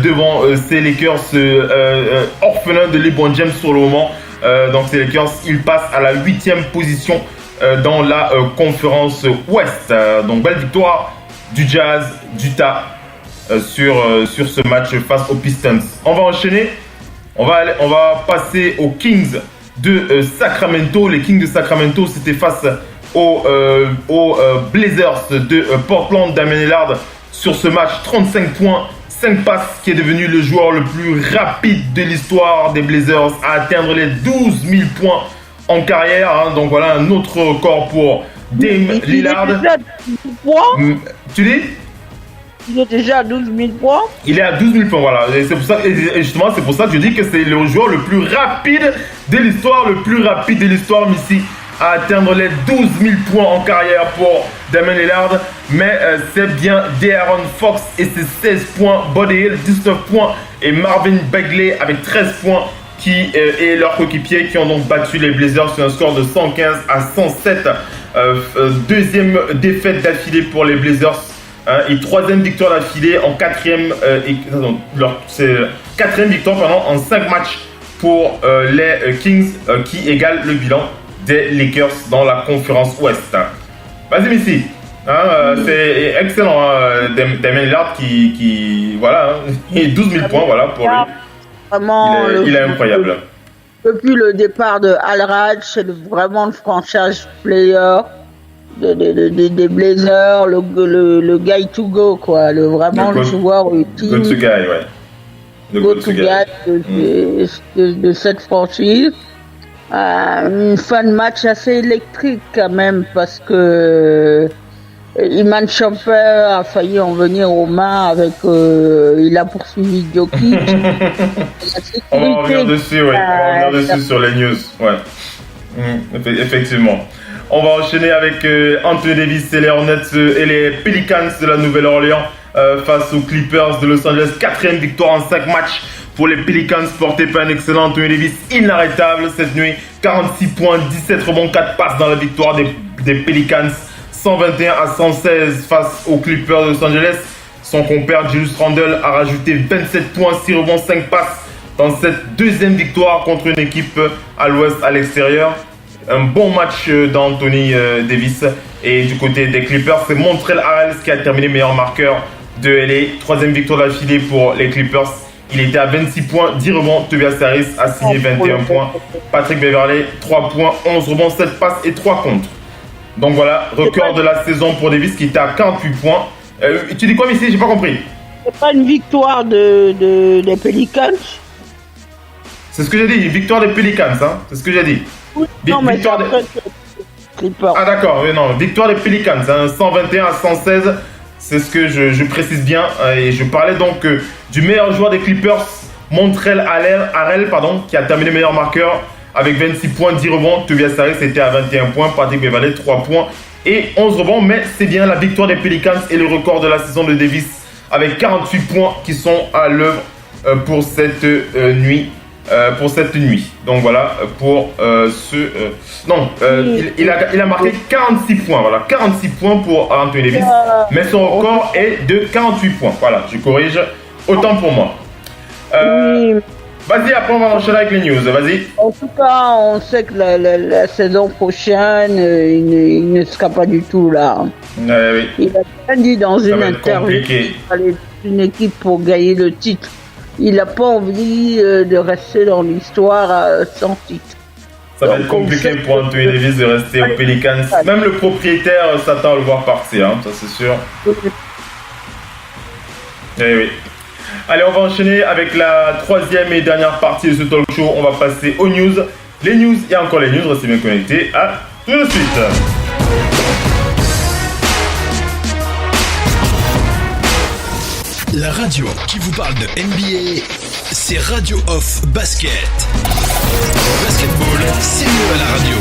devant ces Lakers orphelins de LeBron James sur le moment. Donc ces Lakers, ils passent à la 8e position dans la conférence Ouest. Donc belle victoire du Jazz d'Utah sur ce match face aux Pistons. On va enchaîner. On va passer aux Kings de Sacramento. Les Kings de Sacramento, c'était face aux Blazers de Portland. Damian Lillard sur ce match, 35 points, 5 passes, qui est devenu le joueur le plus rapide de l'histoire des Blazers à atteindre les 12 000 points en carrière. Hein. Donc voilà un autre record pour Dame Lillard. Tu dis? Il est déjà à 12 000 points. Il est à 12 000 points, voilà. Et c'est pour ça, et justement, c'est pour ça que je dis que c'est le joueur le plus rapide de l'histoire, Missy, à atteindre les 12 000 points en carrière pour Damian Lillard. Mais c'est bien De'Aaron Fox et ses 16 points, Buddy Hield 19 points et Marvin Bagley avec 13 points et leurs coéquipiers qui ont donc battu les Blazers sur un score de 115 à 107. Deuxième défaite d'affilée pour les Blazers et troisième victoire d'affilée en quatrième victoire en 5 matchs pour les Kings qui égale le bilan des Lakers dans la conférence Ouest. Vas-y Missy. C'est excellent, Damien Lillard qui voilà, 12 000 points voilà, pour lui. Vraiment, il est incroyable. Depuis le départ de Al-Raj, c'est vraiment le franchise player des Blazers, le guy to go, quoi. Vraiment le joueur ultime. Go to guy, ouais. Le go to guy de cette franchise. Une fin de match assez électrique quand même parce que Iman Shumpert a failli en venir aux mains avec il a poursuivi Jokic. On va revenir dessus, oui. On va revenir dessus sur les news, ouais. Effectivement. On va enchaîner avec Anthony Davis et les Hornets et les Pelicans de la Nouvelle-Orléans face aux Clippers de Los Angeles. 4e victoire en 5 matchs pour les Pelicans, porté par un excellent Anthony Davis inarrêtable cette nuit. 46 points, 17 rebonds, 4 passes dans la victoire des Pelicans. 121 à 116 face aux Clippers de Los Angeles. Son compère Julius Randle a rajouté 27 points, 6 rebonds, 5 passes dans cette deuxième victoire contre une équipe à l'ouest, à l'extérieur. Un bon match d'Anthony Davis. Et du côté des Clippers, c'est Montrezl Harrell qui a terminé meilleur marqueur de LA. Troisième victoire d'affilée pour les Clippers. Il était à 26 points, 10 rebonds. Tobias Harris a signé 21 points. Patrick Beverley, 3 points, 11 rebonds, 7 passes et 3 contre. Donc voilà, record de la saison pour Davis qui était à 48 points. Tu dis quoi, Missy? J'ai pas compris. C'est pas une victoire des Pelicans? C'est ce que j'ai dit, victoire des Pelicans, hein. C'est ce que j'ai dit. Oui, non, mais victoire des Clippers. Ah d'accord, oui, non, victoire des Pelicans, hein, 121 à 116. C'est ce que je précise bien. Et je parlais donc du meilleur joueur des Clippers, Montrezl Harrell, qui a terminé meilleur marqueur avec 26 points, 10 rebonds. Tobias Harris était à 21 points, Patrick Beverley 3 points et 11 rebonds. Mais c'est bien la victoire des Pelicans et le record de la saison de Davis avec 48 points qui sont à l'œuvre pour cette nuit. Donc voilà, pour il a marqué 46 points. Voilà, 46 points pour Anthony Davis. Mais son record est de 48 points. Voilà, je corrige. Autant pour moi. Oui. Vas-y, après on va enchaîner avec les news. Vas-y. En tout cas, on sait que la saison prochaine, il ne sera pas du tout là. Oui. Il a bien dit dans une interview qu'il fallait une équipe pour gagner le titre. Il n'a pas envie de rester dans l'histoire sans titre. Ça va être compliqué pour Anthony Davis de rester aux Pelicans. Même le propriétaire s'attend à le voir partir, hein, ça c'est sûr. Eh oui. Allez, on va enchaîner avec la troisième et dernière partie de ce talk show. On va passer aux news. Les news et encore les news, restez bien connectés. À tout de suite. La radio qui vous parle de NBA, c'est Radio Off Basket. Le basketball, c'est mieux à la radio.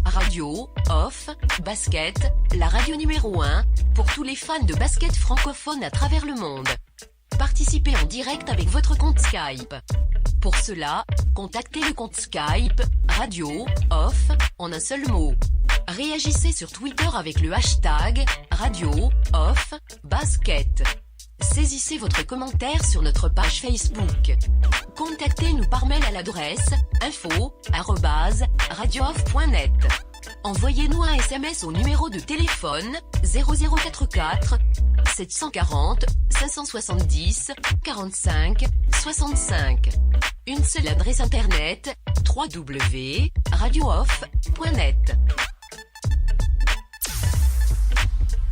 Radio Off Basket, la radio numéro 1 pour tous les fans de basket francophone à travers le monde. Participez en direct avec votre compte Skype. Pour cela, contactez le compte Skype Radio Off en un seul mot. Réagissez sur Twitter avec le hashtag Radio Off Basket. Saisissez votre commentaire sur notre page Facebook. Contactez-nous par mail à l'adresse info@radiooff.net. Envoyez-nous un SMS au numéro de téléphone 0044 740 570 45 65. Une seule adresse internet www.radiooff.net.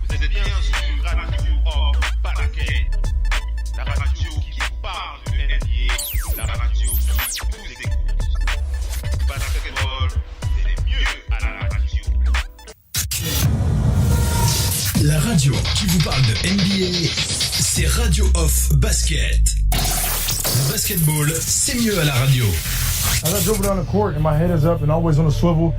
Vous êtes bien sur Radio Off Basket, la radio qui parle de NBA, la radio qui vous écoute. Basketball, c'est mieux à la radio. La radio qui vous parle de NBA, c'est Radio Off Basket. Le basketball, c'est mieux à la radio. As I dribble down the court and my head is up and always on a swivel,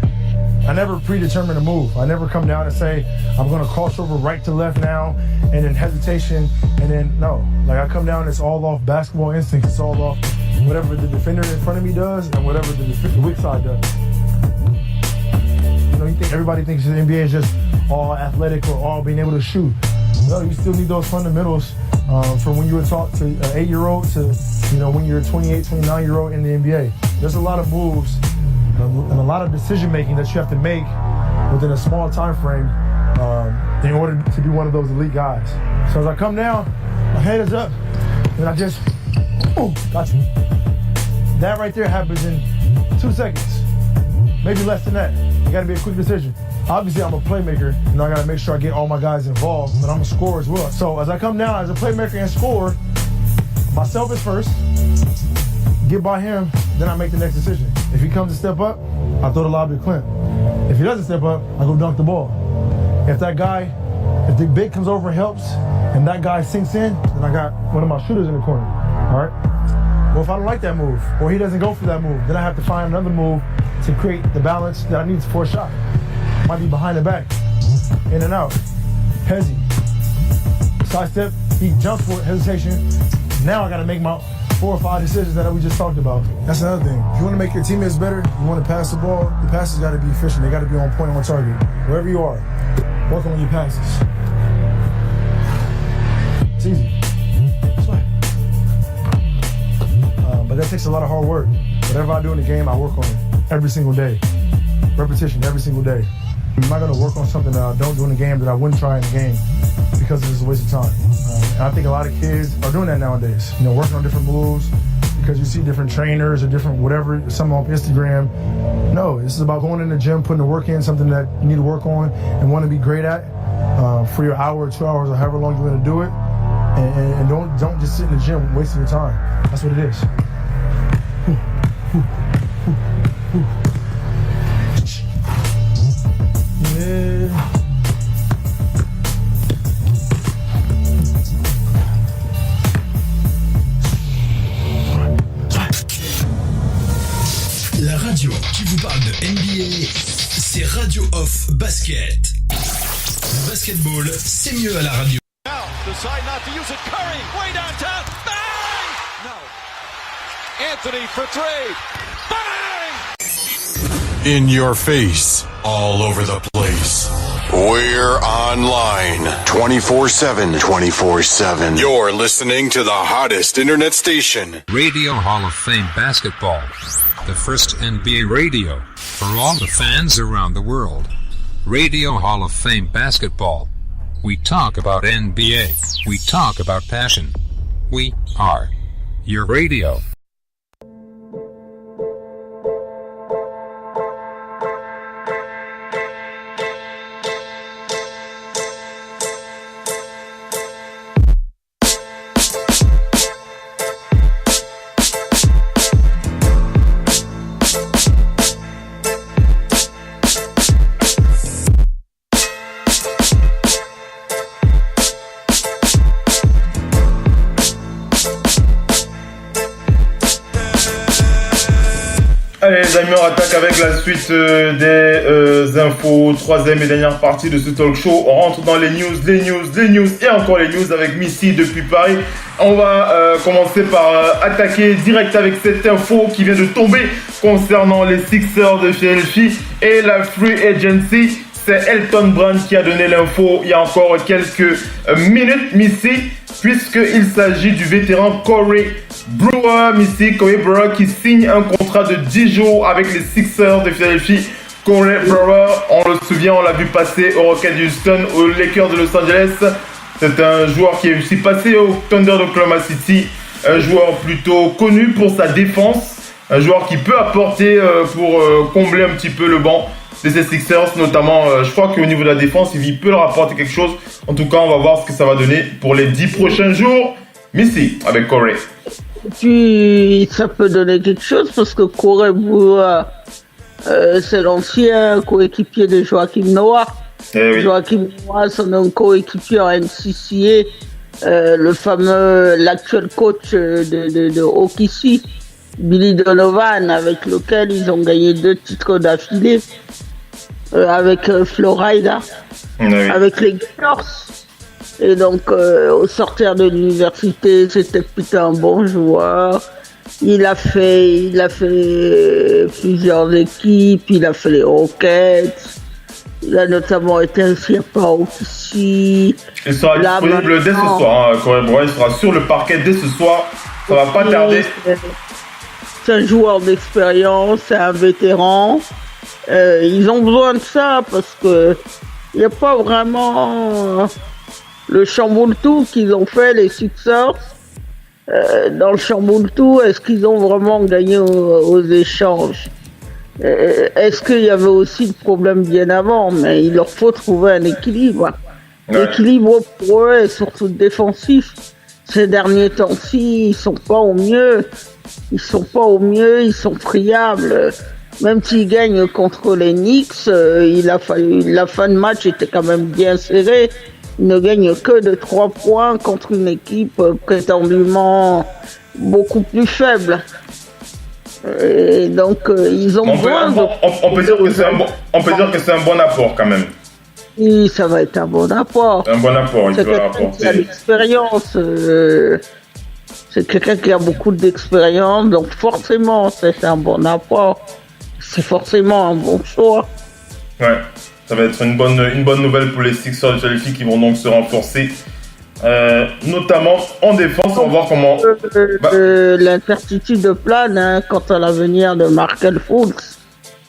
I never predetermine a move. I never come down and say, I'm going to cross over right to left now, and then hesitation, and then no. Like, I come down, it's all off basketball instinct. It's all off whatever the defender in front of me does and whatever the weak side does. You know, everybody thinks the NBA is just all athletic or all being able to shoot. No, you still need those fundamentals from when you were taught to an 8-year-old to, you know, when you're a 28, 29-year-old in the NBA. There's a lot of moves and a lot of decision-making that you have to make within a small time frame in order to be one of those elite guys. So as I come down, my head is up, and I just, got you. That right there happens in 2 seconds, maybe less than that. It got to be a quick decision. Obviously, I'm a playmaker, and I got to make sure I get all my guys involved, but I'm a scorer as well. So as I come down as a playmaker and scorer, myself is first, get by him, then I make the next decision. If he comes to step up, I throw the lob to Clint. If he doesn't step up, I go dunk the ball. If the big comes over and helps, and that guy sinks in, then I got one of my shooters in the corner, all right? Well, if I don't like that move, or he doesn't go for that move, then I have to find another move to create the balance that I need for a shot. Might be behind the back, in and out, hezzy, side step, he jumps for it, hesitation. Now I gotta make my 4 or 5 decisions that we just talked about. That's another thing. If you wanna make your teammates better, you wanna pass the ball, the passes gotta be efficient, they gotta be on point, on target. Wherever you are, work on your passes. It's easy. But that takes a lot of hard work. Whatever I do in the game, I work on it every single day. Repetition every single day. I'm not gonna work on something that I don't do in the game that I wouldn't try in the game because it's a waste of time. And I think a lot of kids are doing that nowadays. You know, working on different moves because you see different trainers or different whatever, some on Instagram. No, this is about going in the gym, putting the work in, something that you need to work on and want to be great at for your hour or 2 hours or however long you're gonna do it. And don't just sit in the gym wasting your time. That's what it is. La radio qui vous parle de NBA, c'est Radio Off Basket. Le basketball, c'est mieux à la radio. Now, decide not to use it. Curry, way downtown. Bang! No. Anthony for 3. Bang! In your face, all over the place. We're online 24/7. 24/7. You're listening to the hottest internet station. Radio Hall of Fame Basketball. The first NBA radio for all the fans around the world. Radio Hall of Fame Basketball. We talk about NBA. We talk about passion. We are your radio. Allez les amis, on attaque avec la suite des infos, troisième et dernière partie de ce talk show. On rentre dans les news et encore les news avec Missy depuis Paris. On va commencer par attaquer direct avec cette info qui vient de tomber concernant les Sixers de Philadelphie et la Free Agency. C'est Elton Brand qui a donné l'info il y a encore quelques minutes, Missy, puisqu'il s'agit du vétéran Corey Brewer, qui signe un contrat de 10 jours avec les Sixers de Philadelphie. Corey Brewer, on le souvient, on l'a vu passer aux Rockets de Houston, aux Lakers de Los Angeles. C'est un joueur qui est aussi passé au Thunder d'Oklahoma City, un joueur plutôt connu pour sa défense, un joueur qui peut apporter pour combler un petit peu le banc de ces Sixers, notamment je crois qu'au niveau de la défense, il peut leur apporter quelque chose. En tout cas, on va voir ce que ça va donner pour les 10 prochains jours. Missy, avec Corey. Puis ça peut donner quelque chose parce que Corey Brewer, c'est l'ancien coéquipier de Joakim Noah. Oui. Joakim Noah, son coéquipier en NCCA, l'actuel coach de OKC, Billy Donovan, avec lequel ils ont gagné 2 titres d'affilée. avec Florida, avec les Gators. Et donc, au sortir de l'université, c'était plutôt un bon joueur. Il a fait plusieurs équipes, il a fait les Rockets. Il a notamment été aussi à Paris. Il sera disponible dès ce soir, Corey Brewer. Il sera sur le parquet dès ce soir. Ça va pas tarder. C'est un joueur d'expérience, c'est un vétéran. Ils ont besoin de ça parce que il n'y a pas vraiment le chamboule-tout qu'ils ont fait, les Sixers. Dans le chamboule-tout, est-ce qu'ils ont vraiment gagné aux échanges? Est-ce qu'il y avait aussi le problème bien avant? Mais il leur faut trouver un équilibre. L'équilibre pour eux est surtout défensif. Ces derniers temps-ci, ils sont pas au mieux. Ils sont friables. Même s'ils gagnent contre les Knicks, la fin de match était quand même bien serrée. Ils ne gagnent que de 3 points contre une équipe prétendument beaucoup plus faible. Et donc, ils ont besoin on peut dire que c'est un bon apport quand même. Oui, ça va être un bon apport. Un bon apport, il peut apporter. C'est l'expérience. C'est quelqu'un qui a beaucoup d'expérience, donc forcément, c'est un bon apport. C'est forcément un bon choix. Ouais, ça va être une bonne nouvelle pour les Sixers de Philadelphie qui vont donc se renforcer. Notamment en défense, on va voir comment... L'incertitude plane quant à l'avenir de Markel Fultz.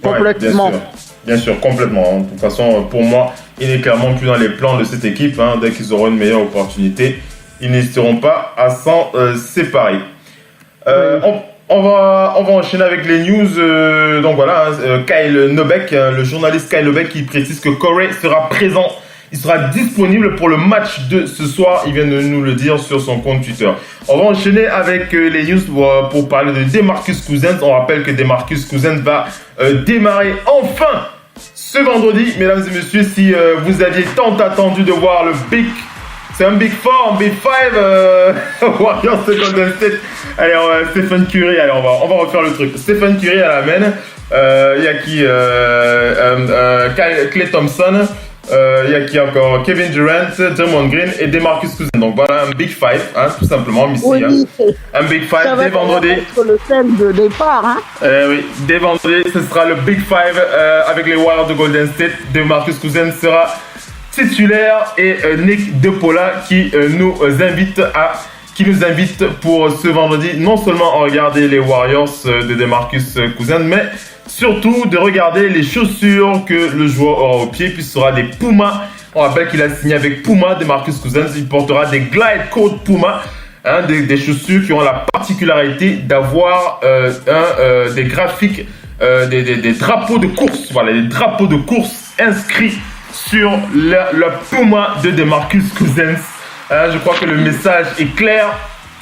Complètement. Ouais, bien sûr, complètement. De toute façon, pour moi, il n'est clairement plus dans les plans de cette équipe. Dès qu'ils auront une meilleure opportunité, ils n'hésiteront pas à s'en séparer. On va enchaîner avec les news. Donc voilà, Kyle Neubeck, le journaliste Kyle Neubeck qui précise que Corey sera présent. Il sera disponible pour le match de ce soir. Il vient de nous le dire sur son compte Twitter. On va enchaîner avec les news pour parler de DeMarcus Cousins. On rappelle que DeMarcus Cousins va démarrer enfin ce vendredi. Mesdames et messieurs, si vous aviez tant attendu de voir le Big... C'est un Big Four, un Big Five, Warriors de Golden State. Allez, Stephen Curry, allez, on va refaire le truc. Stephen Curry à la main. Il y a qui Klay Thompson. Il y a qui encore Kevin Durant, Draymond Green et DeMarcus Cousins. Donc voilà un Big Five, un tout simplement, ici. Un Big Five dès vendredi. Le thème de départ. Oui, dès vendredi, ce sera le Big Five avec les Warriors de Golden State. DeMarcus Cousins sera titulaire et Nick DePaula qui nous invite pour ce vendredi non seulement à regarder les Warriors de DeMarcus Cousins, mais surtout de regarder les chaussures que le joueur aura au pied, puis ce sera des Puma. On rappelle qu'il a signé avec Puma, DeMarcus Cousins. Il portera des Glide Code Puma, des chaussures qui ont la particularité d'avoir des graphiques, des drapeaux de course. Voilà, des drapeaux de course inscrits sur le Puma de DeMarcus Cousins. Je crois que le message est clair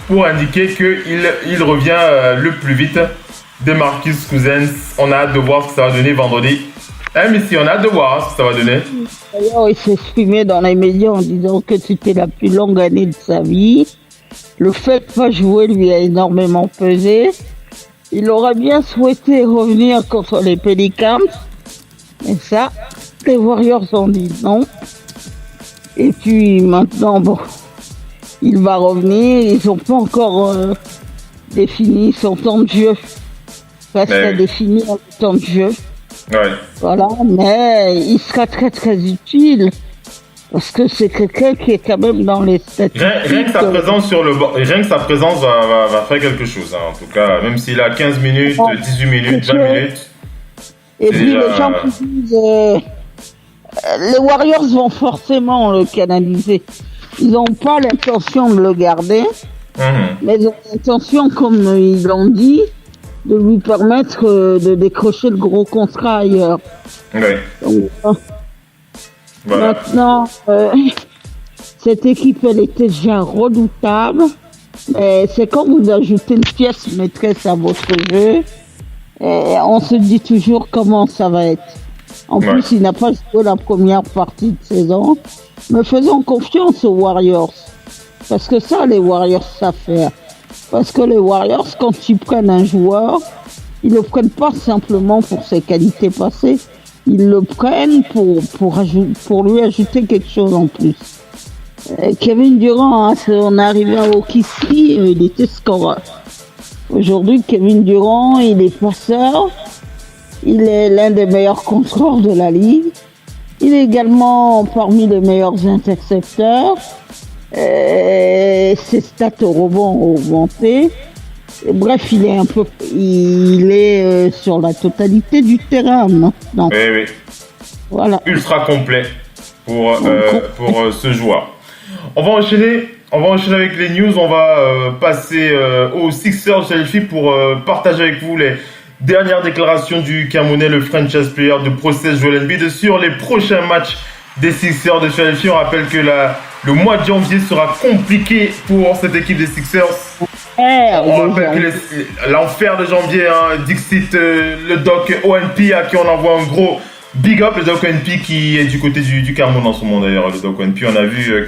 pour indiquer qu'il revient le plus vite. DeMarcus Cousins, on a hâte de voir ce que ça va donner vendredi. Mais si on a hâte de voir ce que ça va donner. D'ailleurs, il s'est exprimé dans les médias en disant que c'était la plus longue année de sa vie. Le fait de pas jouer lui a énormément pesé. Il aurait bien souhaité revenir contre les Pelicans. Mais ça, les Warriors ont dit non. Et puis maintenant, il va revenir. Ils n'ont pas encore défini son temps de jeu. Reste à définir le temps de jeu. Ouais. Voilà, mais il sera très très utile. Parce que c'est quelqu'un qui est quand même dans les statistiques. Rien que sa présence sur le banc, rien que sa présence va faire quelque chose. En tout cas, même s'il a 15 minutes, 18 minutes, 20 minutes. Et puis les gens qui disent les Warriors vont forcément le canaliser. Ils n'ont pas l'intention de le garder, mais ils ont l'intention, comme ils l'ont dit, de lui permettre de décrocher le gros contrat ailleurs. Ouais. Donc, voilà. Maintenant, cette équipe, elle était déjà redoutable. Mais c'est quand vous ajoutez une pièce maîtresse à votre jeu, et on se dit toujours comment ça va être. En plus, il n'a pas joué la première partie de saison. Mais faisons confiance aux Warriors. Parce que ça, les Warriors savent faire. Parce que les Warriors, quand ils prennent un joueur, ils ne le prennent pas simplement pour ses qualités passées, ils le prennent pour lui ajouter quelque chose en plus. Kevin Durant, on est arrivé à OKC, il était scoreur. Aujourd'hui, Kevin Durant, il est passeur. Il est l'un des meilleurs contreurs de la ligue. Il est également parmi les meilleurs intercepteurs. Ses stats au rebond ont augmenté. Bref, il est sur la totalité du terrain maintenant. Oui. Voilà. Ultra complet pour ce joueur. On va enchaîner avec les news. On va passer aux Sixers de Philadelphie pour partager avec vous les dernières déclarations du Camerounais, le franchise player de Process Joel Embiid sur les prochains matchs des Sixers de Philadelphie. On rappelle que le mois de janvier sera compliqué pour cette équipe des Sixers. On rappelle que l'enfer de janvier, Dixit, le Doc ONP à qui on envoie un gros big up, le Doc ONP qui est du côté du Cameroun en ce moment d'ailleurs. Le Doc ONP, on a vu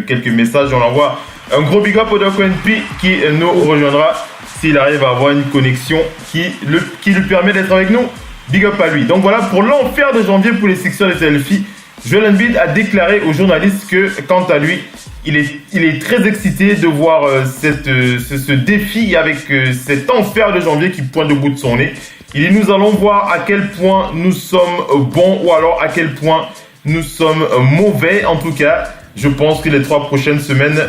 quelques messages, on envoie un gros big up au Doc ONP qui nous rejoindra s'il arrive à avoir une connexion qui lui permet d'être avec nous. Big up à lui. Donc voilà pour l'enfer de janvier pour les Sixers de Philadelphie. Joel Embiid a déclaré aux journalistes que, quant à lui, il est très excité de voir ce défi avec cet enfer de janvier qui pointe au bout de son nez. Il dit, nous allons voir à quel point nous sommes bons ou alors à quel point nous sommes mauvais. En tout cas, je pense que les 3 prochaines semaines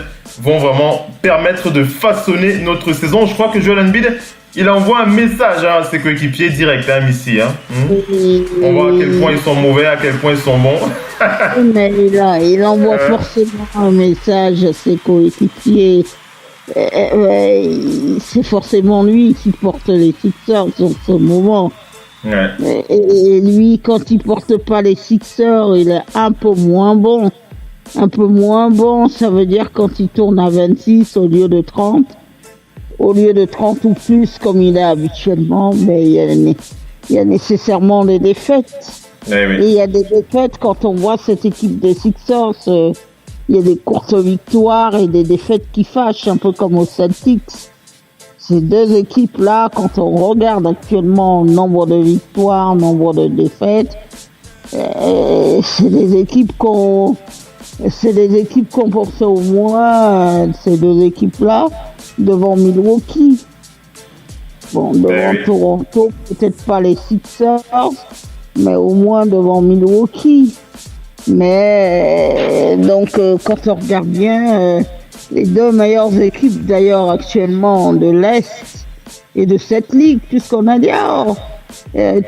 vont vraiment permettre de façonner notre saison. Je crois que Joel Embiid, il envoie un message à ses coéquipiers direct, Missy. On voit à quel point ils sont mauvais, à quel point ils sont bons. Mais il envoie forcément un message à ses coéquipiers. C'est forcément lui qui porte les Sixers en ce moment. Ouais. Et lui, quand il porte pas les Sixers, il est un peu moins bon. Un peu moins bon, ça veut dire quand il tourne à 26 au lieu de 30. Au lieu de 30 ou plus comme il est habituellement, mais il y a nécessairement des défaites. Oui. Et il y a des défaites quand on voit cette équipe des Sixers. Il y a des courtes victoires et des défaites qui fâchent, un peu comme aux Celtics. Ces deux équipes-là, quand on regarde actuellement le nombre de victoires, nombre de défaites, c'est des équipes qu'on pensait au moins, ces deux équipes-là, devant Milwaukee. Bon, devant Toronto, peut-être pas les Sixers, mais au moins devant Milwaukee. Mais donc, quand on regarde bien, les deux meilleures équipes d'ailleurs actuellement de l'Est et de cette ligue, puisqu'on a dit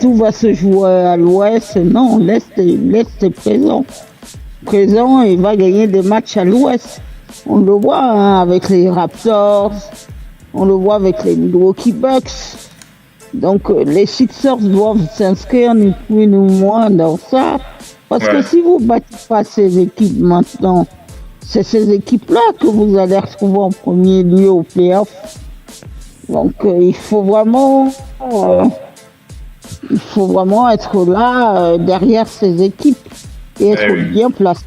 tout va se jouer à l'Ouest. Non, l'Est est présent et va gagner des matchs à l'Ouest. On le voit avec les Raptors, on le voit avec les Milwaukee Bucks. Donc les Sixers doivent s'inscrire ni plus ni moins dans ça. Parce que si vous ne battez pas ces équipes maintenant, c'est ces équipes-là que vous allez retrouver en premier lieu au playoff. Donc il faut vraiment être là derrière ces équipes et être bien placé.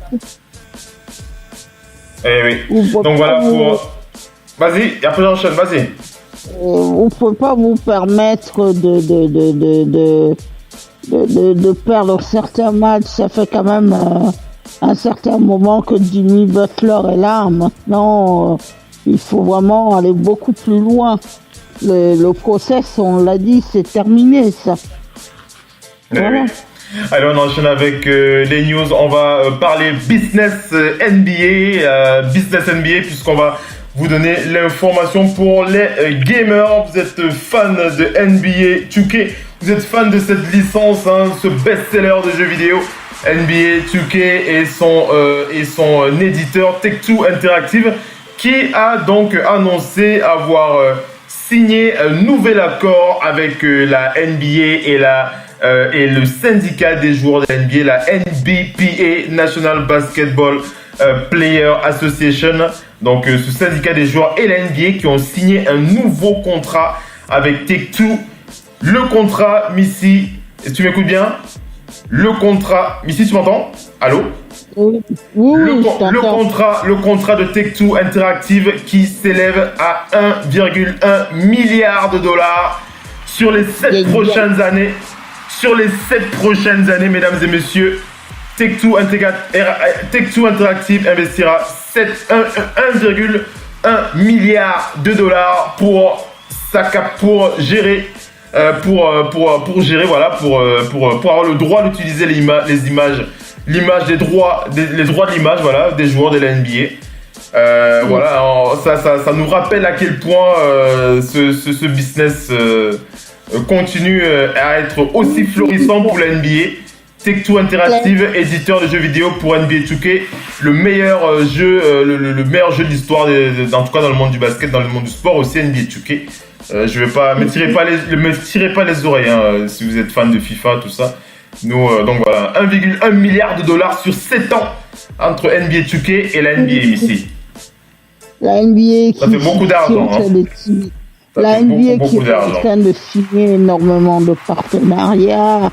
Donc voilà pour... Vas-y, après j'enchaîne, vas-y. Vous ne pouvez pas vous permettre de perdre certains matchs. Ça fait quand même un certain moment que Jimmy Butler est là. Maintenant, il faut vraiment aller beaucoup plus loin. Le process, on l'a dit, c'est terminé, ça. Voilà. Allez, on enchaîne avec les news. On va parler business NBA, puisqu'on va vous donner l'information pour les gamers. Vous êtes fan de NBA 2K, vous êtes fan de cette licence, ce best-seller de jeux vidéo NBA 2K et son éditeur Take-Two Interactive qui a donc annoncé avoir signé un nouvel accord avec la NBA et le syndicat des joueurs de la NBA, la NBPA, National Basketball Player Association. Donc ce syndicat des joueurs et la NBA qui ont signé un nouveau contrat avec Take-Two. Le contrat, Missy, tu m'écoutes bien? Le contrat, Missy, tu m'entends? Allô? Oui, le contrat de Take-Two Interactive qui s'élève à 1,1 milliard de dollars sur les 7 prochaines années. sur les 7 prochaines années, mesdames et messieurs. Take-Two Interactive investira 1,1 milliard de dollars pour gérer pour avoir le droit d'utiliser l'image des droits de l'image, voilà, des joueurs de la NBA. Voilà, ça nous rappelle à quel point ce business continue à être aussi florissant pour la NBA. Take-Two Interactive, éditeur de jeux vidéo pour NBA 2K, le meilleur jeu, le meilleur jeu de l'histoire, en tout cas dans le monde du basket, dans le monde du sport aussi, NBA 2K. Je vais pas, me tirez pas les oreilles si vous êtes fan de FIFA, tout ça. Nous, donc voilà, 1,1 milliard de dollars sur 7 ans entre NBA 2K et la NBA ici. La NBA ça fait beaucoup d'argent. La NBA qui est en train de signer énormément de partenariats.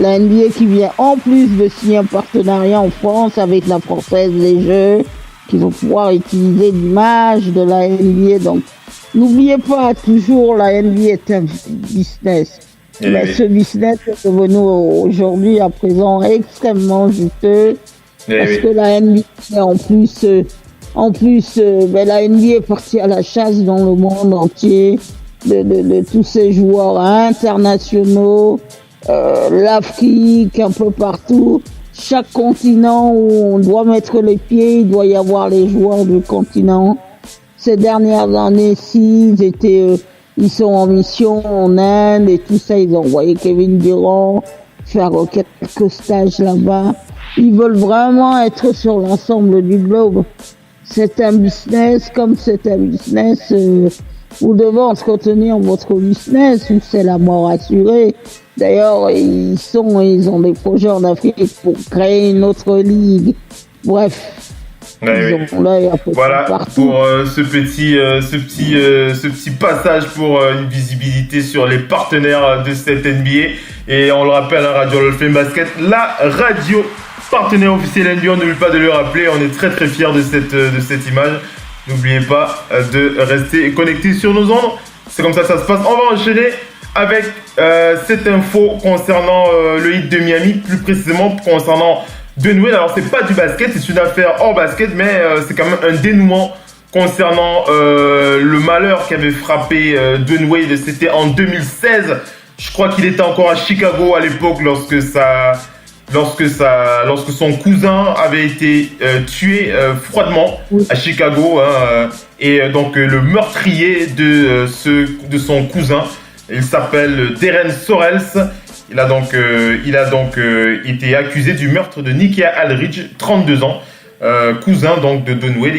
La NBA qui vient en plus de signer un partenariat en France avec la Française des Jeux, qui vont pouvoir utiliser l'image de la NBA. Donc, n'oubliez pas, toujours la NBA est un business. Mais ce business est devenu aujourd'hui, à présent, extrêmement juteux. Parce que la NBA, en plus, la NBA est partie à la chasse dans le monde entier de tous ces joueurs internationaux. L'Afrique, un peu partout, chaque continent où on doit mettre les pieds, il doit y avoir les joueurs du continent. Ces dernières années-ci, ils sont en mission en Inde et tout ça, ils ont envoyé Kevin Durant faire quelques stages là-bas. Ils veulent vraiment être sur l'ensemble du globe. C'est un business, comme c'est un business, vous devez entretenir votre business ou c'est la mort assurée. D'ailleurs, ils ont des projets en Afrique pour créer une autre ligue. Bref. Voilà pour ce petit passage pour une visibilité sur les partenaires de cette NBA. Et on le rappelle, Radio Hall of Fame Basket, la radio partenaire officiel NBA, on n'oublie pas de le rappeler. On est très très fiers de cette image. N'oubliez pas de rester connecté sur nos ondes. C'est comme ça que ça se passe. On va enchaîner avec cette info concernant le Heat de Miami, plus précisément concernant Dwayne Wade. Alors c'est pas du basket, c'est une affaire hors basket, mais c'est quand même un dénouement concernant le malheur qui avait frappé Dwayne Wade. C'était en 2016. Je crois qu'il était encore à Chicago à l'époque lorsque son cousin avait été tué froidement à Chicago, et donc le meurtrier de son cousin, il s'appelle Darren Sorrells. Il a donc été accusé du meurtre de Nikia Aldridge, 32 ans, cousin donc de Dwayne Wade.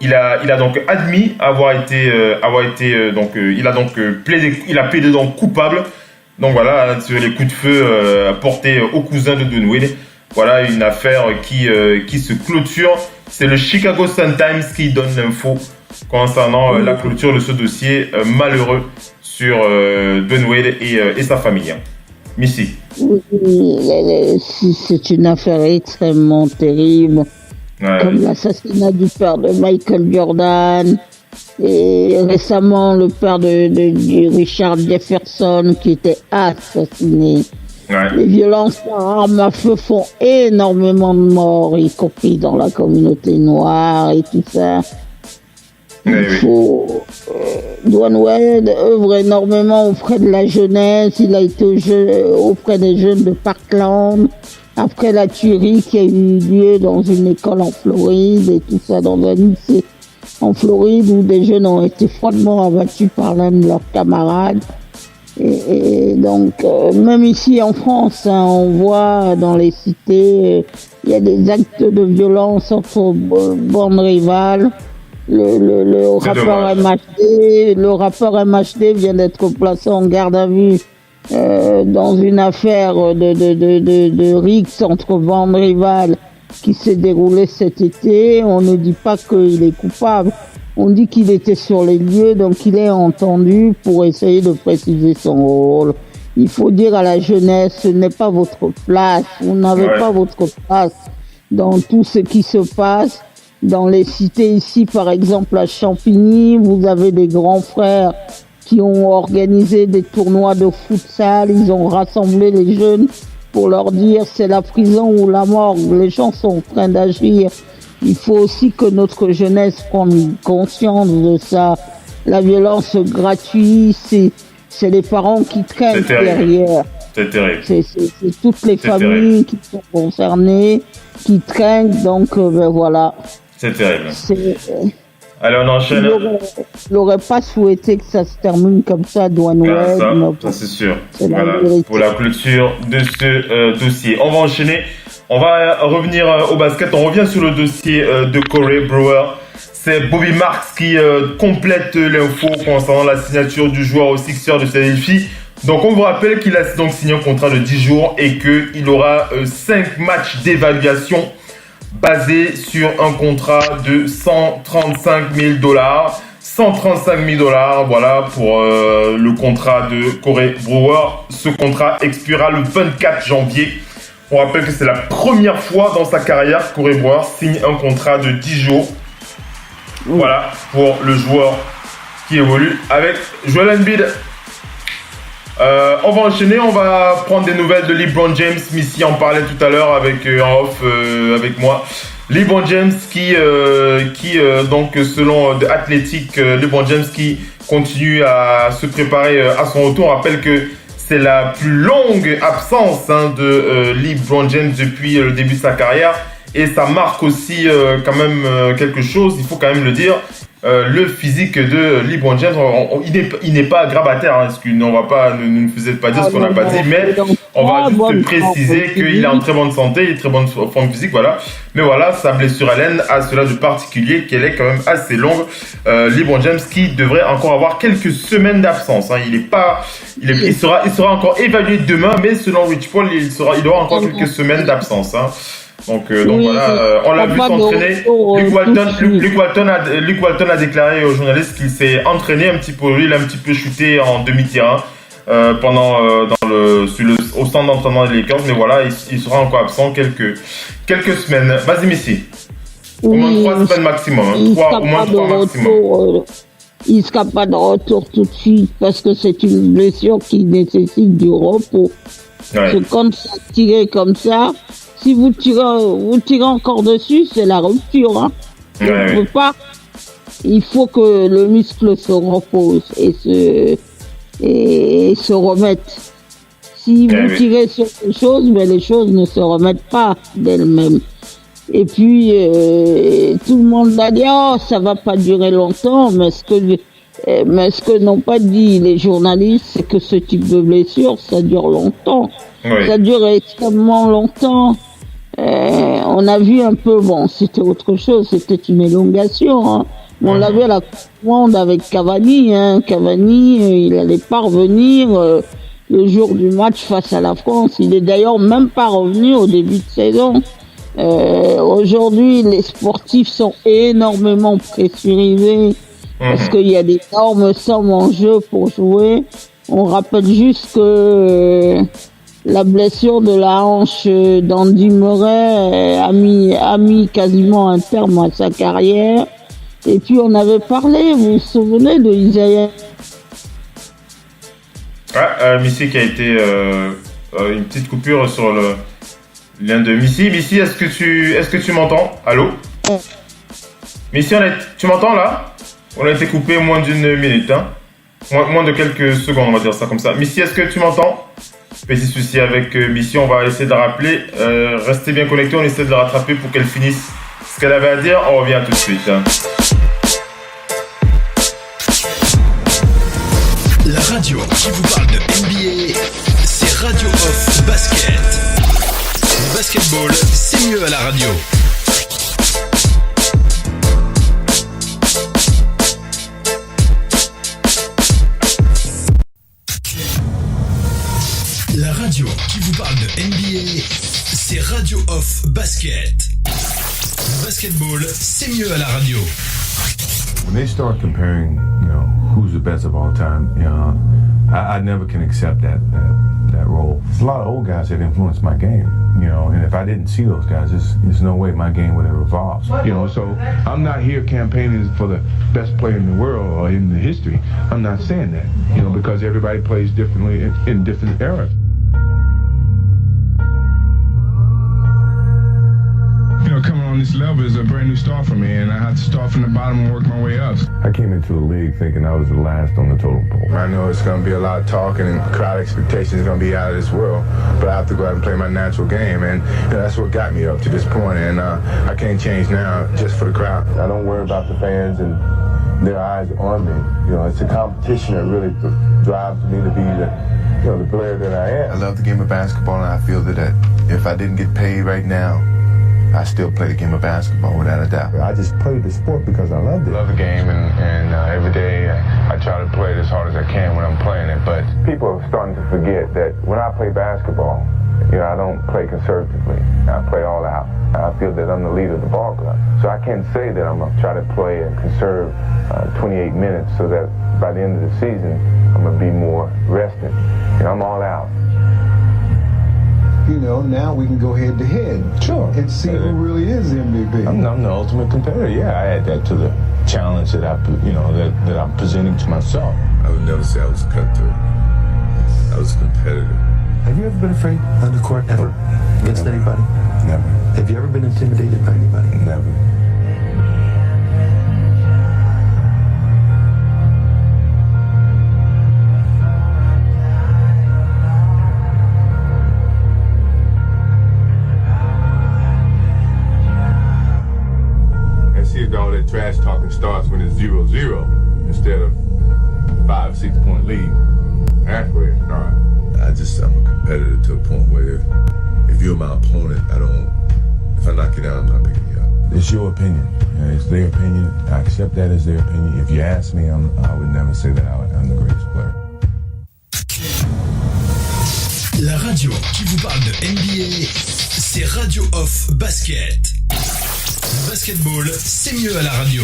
Il a donc admis avoir été il a plaidé donc coupable. Donc voilà, sur les coups de feu portés au cousin de Dwayne Wade. Voilà une affaire qui se clôture. C'est le Chicago Sun-Times qui donne l'info concernant la clôture de ce dossier malheureux sur Dwayne Wade et sa famille. Missy. Oui, c'est une affaire extrêmement terrible. Ouais. Comme l'assassinat du père de Michael Jordan. Et récemment, le père de Richard Jefferson qui était assassiné. Ouais. Les violences par arme à feu font énormément de morts, y compris dans la communauté noire et tout ça. Dwayne Wade œuvre énormément auprès de la jeunesse. Il a été auprès des jeunes de Parkland. Après la tuerie qui a eu lieu dans une école en Floride et tout ça, dans un lycée en Floride où des jeunes ont été froidement abattus par l'un de leurs camarades. Et donc, même ici en France, on voit dans les cités, il y a des actes de violence entre bandes rivales. Le rappeur MHD vient d'être placé en garde à vue dans une affaire de rixe entre bandes rivales qui s'est déroulée cet été. On ne dit pas qu'il est coupable. On dit qu'il était sur les lieux, donc il est entendu pour essayer de préciser son rôle. Il faut dire à la jeunesse, ce n'est pas votre place. Vous n'avez pas votre place dans tout ce qui se passe. Dans les cités ici, par exemple à Champigny, vous avez des grands frères qui ont organisé des tournois de futsal. Ils ont rassemblé les jeunes pour leur dire c'est la prison ou la mort. Les gens sont en train d'agir. Il faut aussi que notre jeunesse prenne conscience de ça. La violence gratuite, c'est les parents qui traînent derrière. C'est terrible. C'est toutes les familles qui sont concernées, qui traînent. Donc, ben voilà. C'est terrible. Allez, on enchaîne. Il n'aurait pas souhaité que ça se termine comme ça, Dwayne Wade. Ça c'est sûr. Voilà, pour la clôture de ce dossier. On va enchaîner. On va revenir au basket. On revient sur le dossier de Corey Brewer. C'est Bobby Marks qui complète l'info concernant la signature du joueur aux Sixers de Philadelphie. Donc on vous rappelle qu'il a donc signé un contrat de 10 jours et qu'il aura 5 matchs d'évaluation basé sur un contrat de 135 000 $. 135 000 $, voilà, pour le contrat de Corey Brewer. Ce contrat expirera le 24 janvier. On rappelle que c'est la première fois dans sa carrière que Corey Brewer signe un contrat de 10 jours. Voilà, pour le joueur qui évolue avec Joel Embiid. On va enchaîner, on va prendre des nouvelles de LeBron James. Missy en parlait tout à l'heure avec en off avec moi. LeBron James qui donc selon The Athletic, LeBron James qui continue à se préparer à son retour. On rappelle que c'est la plus longue absence de LeBron James depuis le début de sa carrière. Et ça marque aussi quand même quelque chose, il faut quand même le dire. Le physique de LeBron James, il n'est pas grabataire, hein, on va pas, ne faisait pas dire ce qu'on n'a pas dit, mais on va juste préciser qu'il est en très bonne santé, il est très bonne forme physique, voilà. Mais voilà, sa blessure à l'aine a cela de particulier qu'elle est quand même assez longue. LeBron James qui devrait encore avoir quelques semaines d'absence, hein. Il sera encore évalué demain, mais selon Rich Paul, il aura encore quelques semaines d'absence, hein. Donc voilà, on l'a vu s'entraîner. Luke Walton a déclaré aux journalistes qu'il s'est entraîné un petit peu. Lui, il a un petit peu shooté en demi-terrain au centre d'entraînement des Lakers. Mais voilà, il sera encore absent quelques semaines. Vas-y, Missy. Au moins 3 semaines maximum. Au moins 3 maximum. Il ne sera pas de retour tout de suite parce que c'est une blessure qui nécessite du repos. Parce que quand ça tiré comme ça, si vous tirez encore dessus, c'est la rupture. Hein. On ne peut pas. Il faut que le muscle se repose et se remette. Si vous tirez sur les choses, mais les choses ne se remettent pas d'elles-mêmes. Et puis, tout le monde a dit, oh, ça va pas durer longtemps, mais ce que n'ont pas dit les journalistes, c'est que ce type de blessure, ça dure longtemps. Oui. Ça dure extrêmement longtemps. On a vu un peu, bon, c'était autre chose, c'était une élongation. Hein. On l'avait à la Coupe du Monde avec Cavani. Hein. Cavani, il allait pas revenir le jour du match face à la France. Il est d'ailleurs même pas revenu au début de saison. Aujourd'hui, les sportifs sont énormément pressurisés parce qu'il y a d'énormes sommes en jeu pour jouer. On rappelle juste que la blessure de la hanche d'Andy Murray a mis quasiment un terme à sa carrière. Et puis on avait parlé, vous vous souvenez de Isaiah? Missy qui a été une petite coupure sur le lien de Missy. Missy, est-ce que tu m'entends? Allô? Missy, tu m'entends là? On a été coupé moins d'une minute, hein? Moins de quelques secondes, on va dire ça comme ça. Missy, est-ce que tu m'entends? Petit souci avec Missy, on va essayer de la rappeler. Restez bien connectés, on essaie de la rattraper pour qu'elle finisse ce qu'elle avait à dire. On revient tout de suite. Hein. La radio qui vous parle de NBA, c'est Radio Off Basket. Le basketball, c'est mieux à la radio. La radio qui vous parle de NBA, c'est Radio Off Basket. Le basketball, c'est mieux à la radio. When they start comparing, who's the best of all time, I never can accept that role. whole. There's a lot of old guys that influenced my game, you know, and if I didn't see those guys, there's no way my game would have evolved. You know, so I'm not here campaigning for the best player in the world or in the history. I'm not saying that, you know, because everybody plays differently in different eras. You know, coming on this level is a brand new start for me, and I had to start from the bottom and work my way up. I came into the league thinking I was the last on the totem pole. I know it's going to be a lot of talking and crowd expectations going to be out of this world, but I have to go out and play my natural game, and you know, that's what got me up to this point, and I can't change now just for the crowd. I don't worry about the fans and their eyes on me. You know, it's a competition that really drives me to be the player that I am. I love the game of basketball, and I feel that if I didn't get paid right now, I still play the game of basketball without a doubt. I just played the sport because I loved it. I love the game, and every day I try to play it as hard as I can when I'm playing it. But people are starting to forget that when I play basketball, you know, I don't play conservatively. I play all out. I feel that I'm the leader of the ball club. So I can't say that I'm going to try to play and conserve 28 minutes so that by the end of the season, I'm going to be more rested. You know, I'm all out. You know, now we can go head to head. Sure. And see who really is MVP. I'm the ultimate competitor. Yeah, I add that to the challenge that that I'm presenting to myself. I would never say I was a cutthroat. I was a competitor. Have you ever been afraid on the court ever? Against anybody? Never. Have you ever been intimidated by anybody? Never. All that trash talking starts when it's 0-0 instead of 5-6 point lead. That's where it starts. I'm a competitor to a point where if you're my opponent, if I knock you down, I'm not picking you up. It's your opinion. It's their opinion. I accept that as their opinion. If you ask me, I would never say that I'm the greatest player. La radio qui vous parle de NBA, c'est Radio Off Basket. Le basketball, c'est mieux à la radio.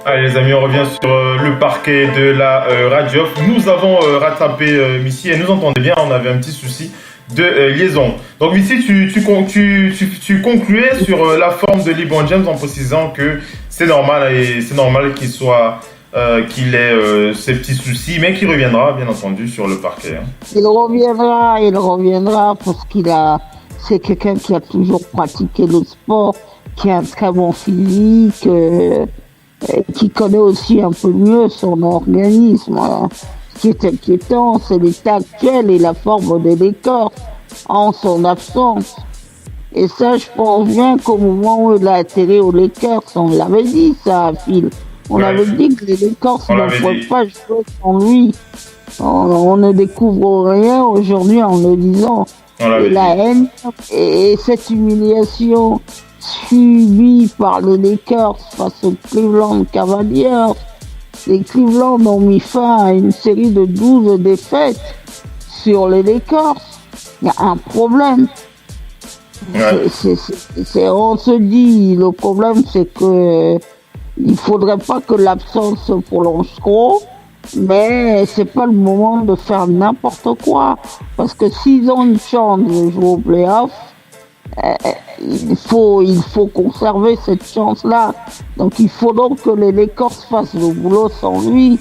Allez les amis, on revient sur le parquet de la Radio Off. Nous avons rattrapé Missy et nous entendez bien, on avait un petit souci de liaison. Donc Missy, tu concluais sur la forme de LeBron James en précisant que c'est normal qu'il ait ces petits soucis, mais qu'il reviendra bien entendu sur le parquet. Hein. Il reviendra parce c'est quelqu'un qui a toujours pratiqué le sport, qui a un très bon physique, qui connaît aussi un peu mieux son organisme. Ce qui est inquiétant, c'est l'état actuel et la forme des Lakers en son absence. Et ça, je pense bien qu'au moment où il a atterri aux Lakers, on l'avait dit ça, Phil. On avait dit que les Lakers ne pouvaient pas jouer sans lui. On ne découvre rien aujourd'hui en le disant. Et la haine et cette humiliation subie par les Lakers face aux Cleveland Cavaliers. Les Cleveland ont mis fin à une série de 12 défaites sur les Lakers. Il y a un problème. On se dit, le problème c'est que il faudrait pas que l'absence se prolonge trop. Mais c'est pas le moment de faire n'importe quoi. Parce que s'ils ont une chance de jouer au playoff, il faut conserver cette chance-là. Donc il faut donc que les Lakers fassent le boulot sans lui.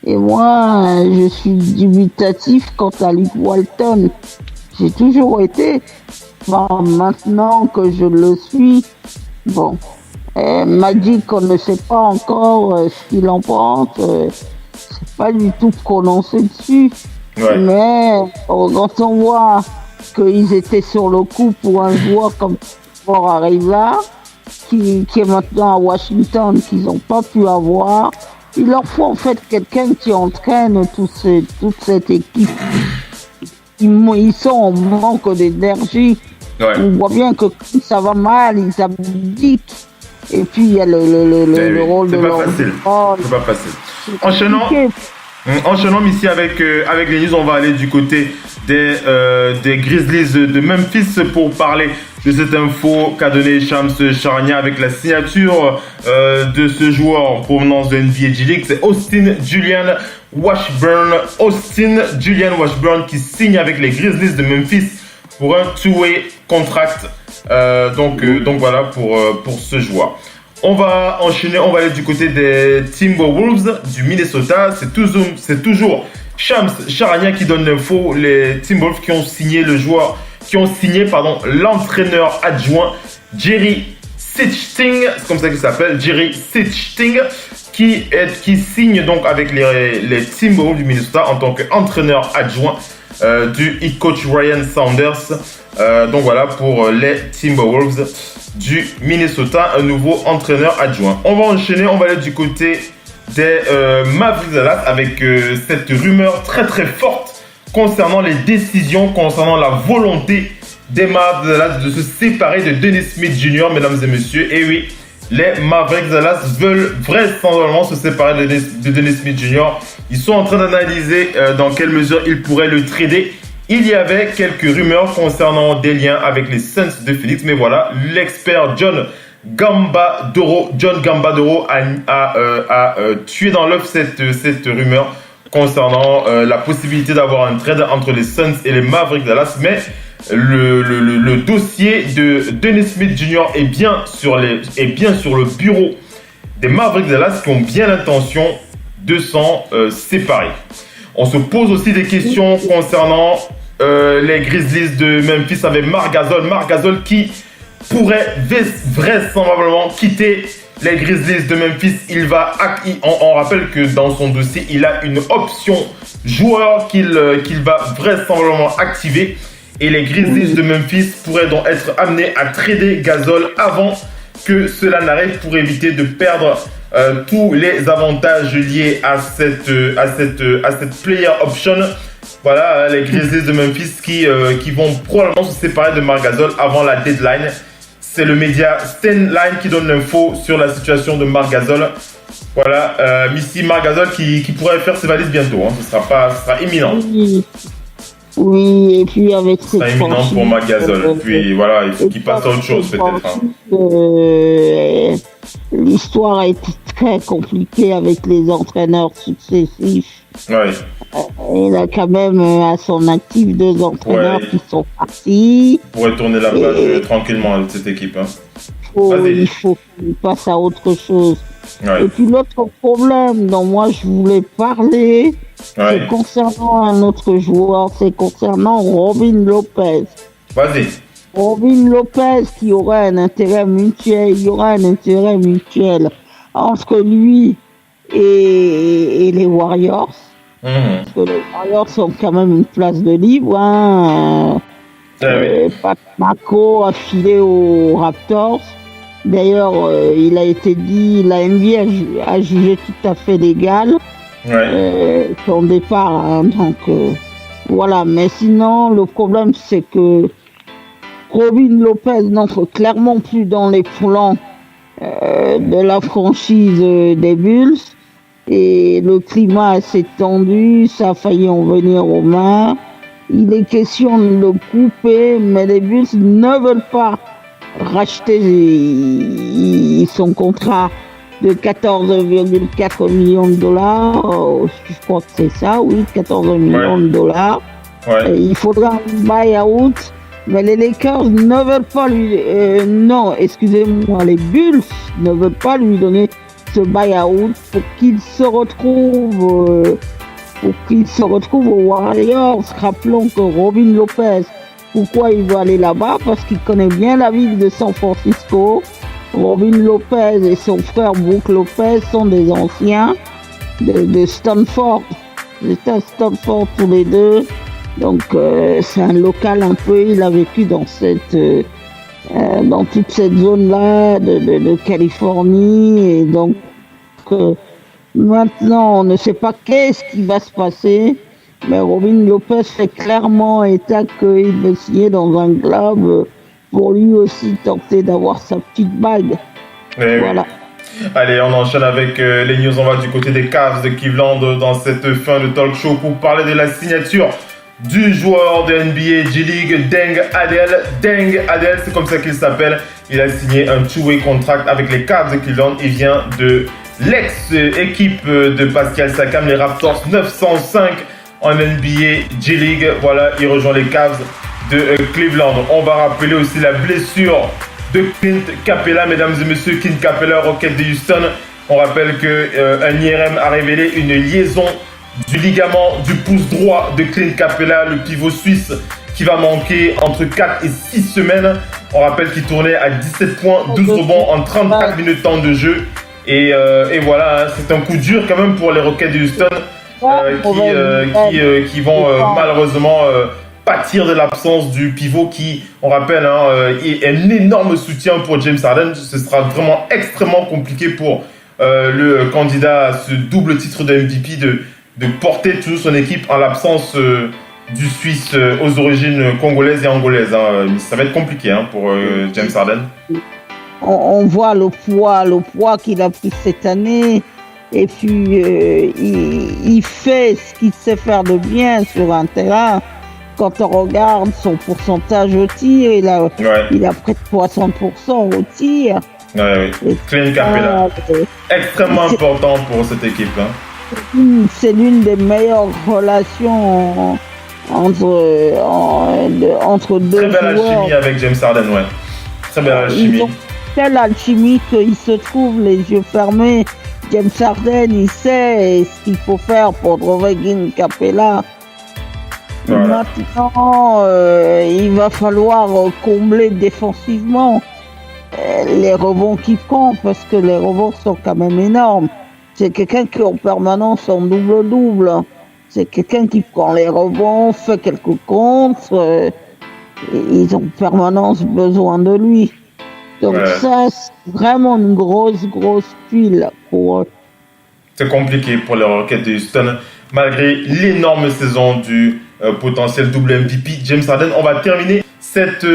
Et moi, je suis dubitatif quant à Luke Walton. J'ai toujours été. Bon, maintenant que je le suis, bon. Magic, on ne sait pas encore ce qu'il en pense. C'est pas du tout prononcé dessus. Ouais. Mais quand on voit qu'ils étaient sur le coup pour un joueur comme Trevor Ariza, qui est maintenant à Washington, qu'ils n'ont pas pu avoir, il leur faut en fait quelqu'un qui entraîne toute cette équipe. Ils sont en manque d'énergie. Ouais. On voit bien que quand ça va mal, ils abdiquent. Et puis il y a le rôle de leur... C'est pas facile. Enchaînons ici avec les news, on va aller du côté des Grizzlies de Memphis pour parler de cette info qu'a donné Shams Charania avec la signature de ce joueur en provenance de NBA G-League. C'est Austin Julian Washburn qui signe avec les Grizzlies de Memphis pour un two-way contract. Donc voilà pour ce joueur. On va enchaîner, on va aller du côté des Timberwolves du Minnesota. C'est toujours Shams Charania qui donne l'info. Les Timberwolves qui ont signé l'entraîneur adjoint Jerry Sichting, c'est comme ça qu'il s'appelle, Jerry Sichting, qui signe donc avec les Timberwolves du Minnesota en tant qu'entraîneur adjoint du head coach Ryan Saunders. Donc voilà pour les Timberwolves du Minnesota, un nouveau entraîneur adjoint. On va enchaîner, on va aller du côté des Mavericks de Dallas avec cette rumeur très très forte concernant les décisions, concernant la volonté des Mavericks de Dallas de se séparer de Dennis Smith Jr. Mesdames et messieurs, et oui, les Mavericks de Dallas veulent vraisemblablement se séparer de Dennis Smith Jr. Ils sont en train d'analyser dans quelle mesure ils pourraient le trader. Il y avait quelques rumeurs concernant des liens avec les Suns de Phoenix, mais voilà, l'expert John Gambadoro a tué dans l'œuf cette rumeur concernant la possibilité d'avoir un trade entre les Suns et les Mavericks de Dallas. Mais le dossier de Dennis Smith Jr. est bien sur le bureau des Mavericks de Dallas qui ont bien l'intention de s'en séparer. On se pose aussi des questions concernant les Grizzlies de Memphis avec Marc Gasol qui pourrait vraisemblablement quitter les Grizzlies de Memphis. On rappelle que dans son dossier, il a une option joueur qu'il va vraisemblablement activer. Et les Grizzlies de Memphis pourraient donc être amenés à trader Gasol avant que cela n'arrive pour éviter de perdre tous les avantages liés à cette player option. Voilà, les Grizzlies de Memphis qui vont probablement se séparer de Marc Gasol avant la deadline. C'est le média Stanline qui donne l'info sur la situation de Marc Gasol. Voilà, Missy Marc Gasol qui pourrait faire ses valises bientôt. Hein. Ce sera imminent. Oui, et puis avec cette c'est imminent pour Marc Gasol. Puis voilà, il faut qu'il passe à autre chose peut-être. Hein. L'histoire a été très compliquée avec les entraîneurs successifs. Ouais. Il a quand même à son actif 2 entraîneurs qui sont partis. Il pourrait tourner la page tranquillement avec cette équipe. Hein. Il faut qu'il passe à autre chose. Ouais. Et puis l'autre problème dont moi je voulais parler, c'est concernant un autre joueur, c'est concernant Robin Lopez. Vas-y. Robin Lopez qui aurait un intérêt mutuel, il y aura un intérêt mutuel entre lui et les Warriors. Parce que les Warriors ont quand même une place de libre. Hein. Pat Macro a filé aux Raptors. D'ailleurs, il a été dit, la NBA a jugé tout à fait légal son départ. Hein, donc voilà, mais sinon, le problème c'est que Robin Lopez n'entre clairement plus dans les plans de la franchise des Bulls. Et le climat s'est tendu, ça a failli en venir aux mains. Il est question de le couper, mais les Bulls ne veulent pas racheter son contrat de 14,4 millions de dollars. Je crois que c'est ça, oui, 14 millions de dollars. Ouais. Il faudra un buy-out, mais les Lakers ne veulent pas lui... les Bulls ne veulent pas lui donner ce buy-out pour qu'il se retrouve aux Warriors. Rappelons que Robin Lopez, pourquoi il veut aller là-bas? Parce qu'il connaît bien la ville de San Francisco. Robin Lopez et son frère Brook Lopez sont des anciens de Stanford. Ils étaient à Stanford tous les deux. Donc c'est un local un peu, il a vécu dans toute cette zone-là de Californie. Et donc maintenant, on ne sait pas qu'est-ce qui va se passer. Mais Robin Lopez fait clairement état qu'il veut signer dans un club pour lui aussi tenter d'avoir sa petite bague. Voilà. Oui. Allez, on enchaîne avec les news. On va du côté des Cavs de Cleveland dans cette fin de talk show pour parler de la signature du joueur de NBA G-League, Deng Adel. Deng Adel, c'est comme ça qu'il s'appelle. Il a signé un two-way contract avec les Cavs de Cleveland. Il vient de l'ex-équipe de Pascal Siakam, les Raptors 905 en NBA G-League. Voilà, il rejoint les Cavs de Cleveland. On va rappeler aussi la blessure de Clint Capella, mesdames et messieurs. Clint Capella, Rockets de Houston. On rappelle qu'un IRM a révélé une liaison du ligament du pouce droit de Clint Capella, le pivot suisse, qui va manquer entre 4 et 6 semaines. On rappelle qu'il tournait à 17 points, 12 rebonds en 34 minutes de temps de jeu. Et voilà, c'est un coup dur quand même pour les Rockets de Houston qui vont malheureusement pâtir de l'absence du pivot qui, on rappelle, est un énorme soutien pour James Harden. Ce sera vraiment extrêmement compliqué pour le candidat à ce double titre de MVP de porter toujours son équipe en l'absence du Suisse aux origines congolaises et angolaises. Ça va être compliqué pour James Harden. On voit le poids qu'il a pris cette année. Et puis, il fait ce qu'il sait faire de bien sur un terrain. Quand on regarde son pourcentage au tir, il a près de 60% au tir. Oui. Clint Capella, extrêmement important pour cette équipe. C'est l'une des meilleures relations entre deux joueurs. Très belle alchimie avec James Harden, Très belle alchimie. Ils ont telle alchimie qu'ils se trouvent les yeux fermés. James Harden, il sait ce qu'il faut faire pour trouver Clint Capella. Voilà. Maintenant, il va falloir combler défensivement les rebonds qu'il prend, parce que les rebonds sont quand même énormes. C'est quelqu'un qui est en permanence en double-double. C'est quelqu'un qui prend les rebonds, fait quelques contres. Ils ont en permanence besoin de lui. Donc ça, c'est vraiment une grosse tuile pour eux. C'est compliqué pour les Rockets de Houston, malgré l'énorme saison du potentiel double MVP James Harden. On va terminer cette...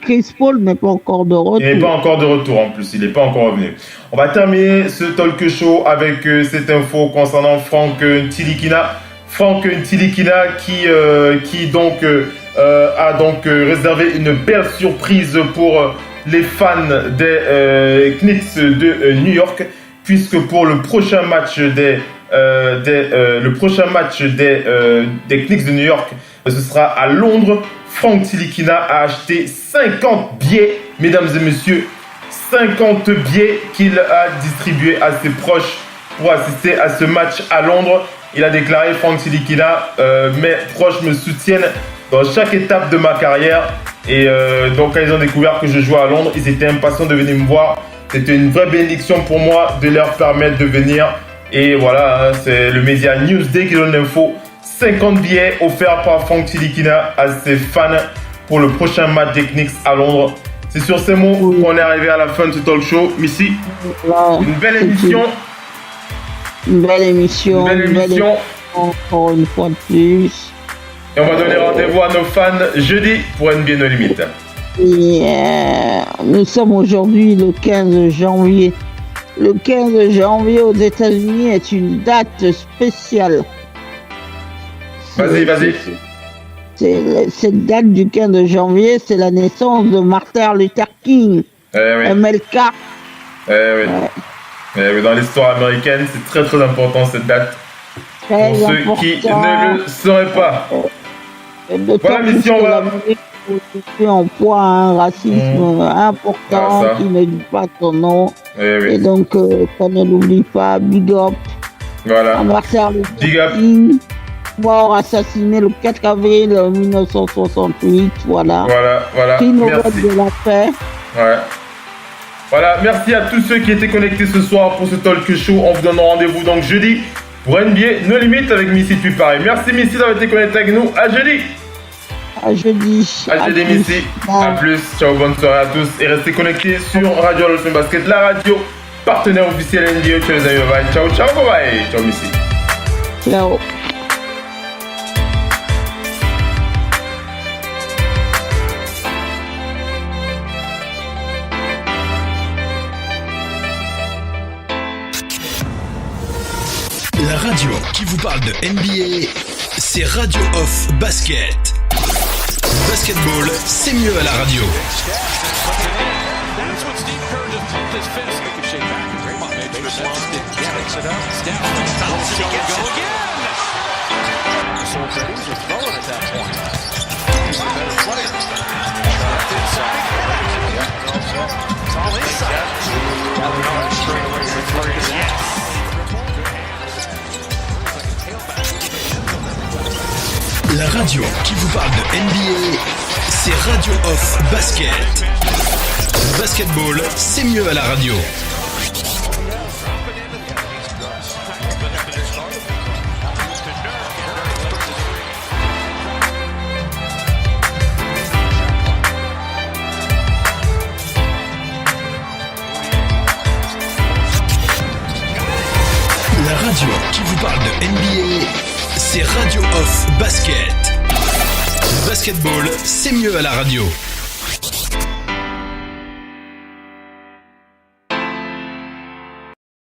Chris Paul n'est pas encore de retour. Il n'est pas encore de retour en plus, il n'est pas encore revenu. On va terminer ce talk show avec cette info concernant Frank Ntilikina. Frank Ntilikina qui a donc réservé une belle surprise pour les fans des Knicks de New York, puisque pour le prochain match des Knicks de New York, ce sera à Londres. Frank Ntilikina a acheté 50 billets, mesdames et messieurs, 50 billets qu'il a distribués à ses proches pour assister à ce match à Londres. Il a déclaré, Frank Ntilikina, mes proches me soutiennent dans chaque étape de ma carrière. Et donc quand ils ont découvert que je jouais à Londres, ils étaient impatients de venir me voir. C'était une vraie bénédiction pour moi de leur permettre de venir. Et voilà, c'est le média Newsday qui donne l'info. 50 billets offerts par Frank Ntilikina à ses fans pour le prochain match des Knicks à Londres. C'est sur ces mots qu'on est arrivé à la fin de ce talk show. Missy, une belle émission. Une belle émission. Encore une fois de plus. Et on va donner rendez-vous à nos fans jeudi pour NBA No Limit. Nous sommes aujourd'hui le 15 janvier. Le 15 janvier aux États-Unis est une date spéciale. Vas-y. Cette date du 15 janvier, c'est la naissance de Martin Luther King. MLK. Dans l'histoire américaine, c'est très très important cette date. Pour ceux qui ne le sauraient pas. Voilà, mission. En poids un racisme important qui ne dit pas son nom. Et donc, qu'on ne l'oublie pas, big up. Voilà. Martin Luther King. Mort assassiné le 4 avril 1968, voilà. Prix Nobel de la paix. Voilà, merci à tous ceux qui étaient connectés ce soir pour ce talk show. On vous donne rendez-vous donc jeudi pour NBA No Limit avec Missy depuis Paris. Merci Missy d'avoir été connecté avec nous. À jeudi. À jeudi. Missy. A plus. Ciao, bonne soirée à tous et restez connectés sur Radio Hall of Fame Basket, la radio partenaire officiel NBA. Ciao les amis, bye. Ciao, bye bye. Ciao Missy. Ciao. La radio qui vous parle de NBA, c'est Radio Off Basket. Le basketball, c'est mieux à la radio. That's what Steve Kerr just pumped his fist. He could shake back. Draymond made sure Steph didn't get it. Steph bounces it, go again. So he was just throwing at that point. He's the better player. Left inside. It's all inside. Straight away from three. Yes. La radio qui vous parle de NBA, c'est Radio Off Basket. Le basketball, c'est mieux à la radio. La radio qui vous parle de NBA, c'est Radio Off Basket. Le basketball, c'est mieux à la radio.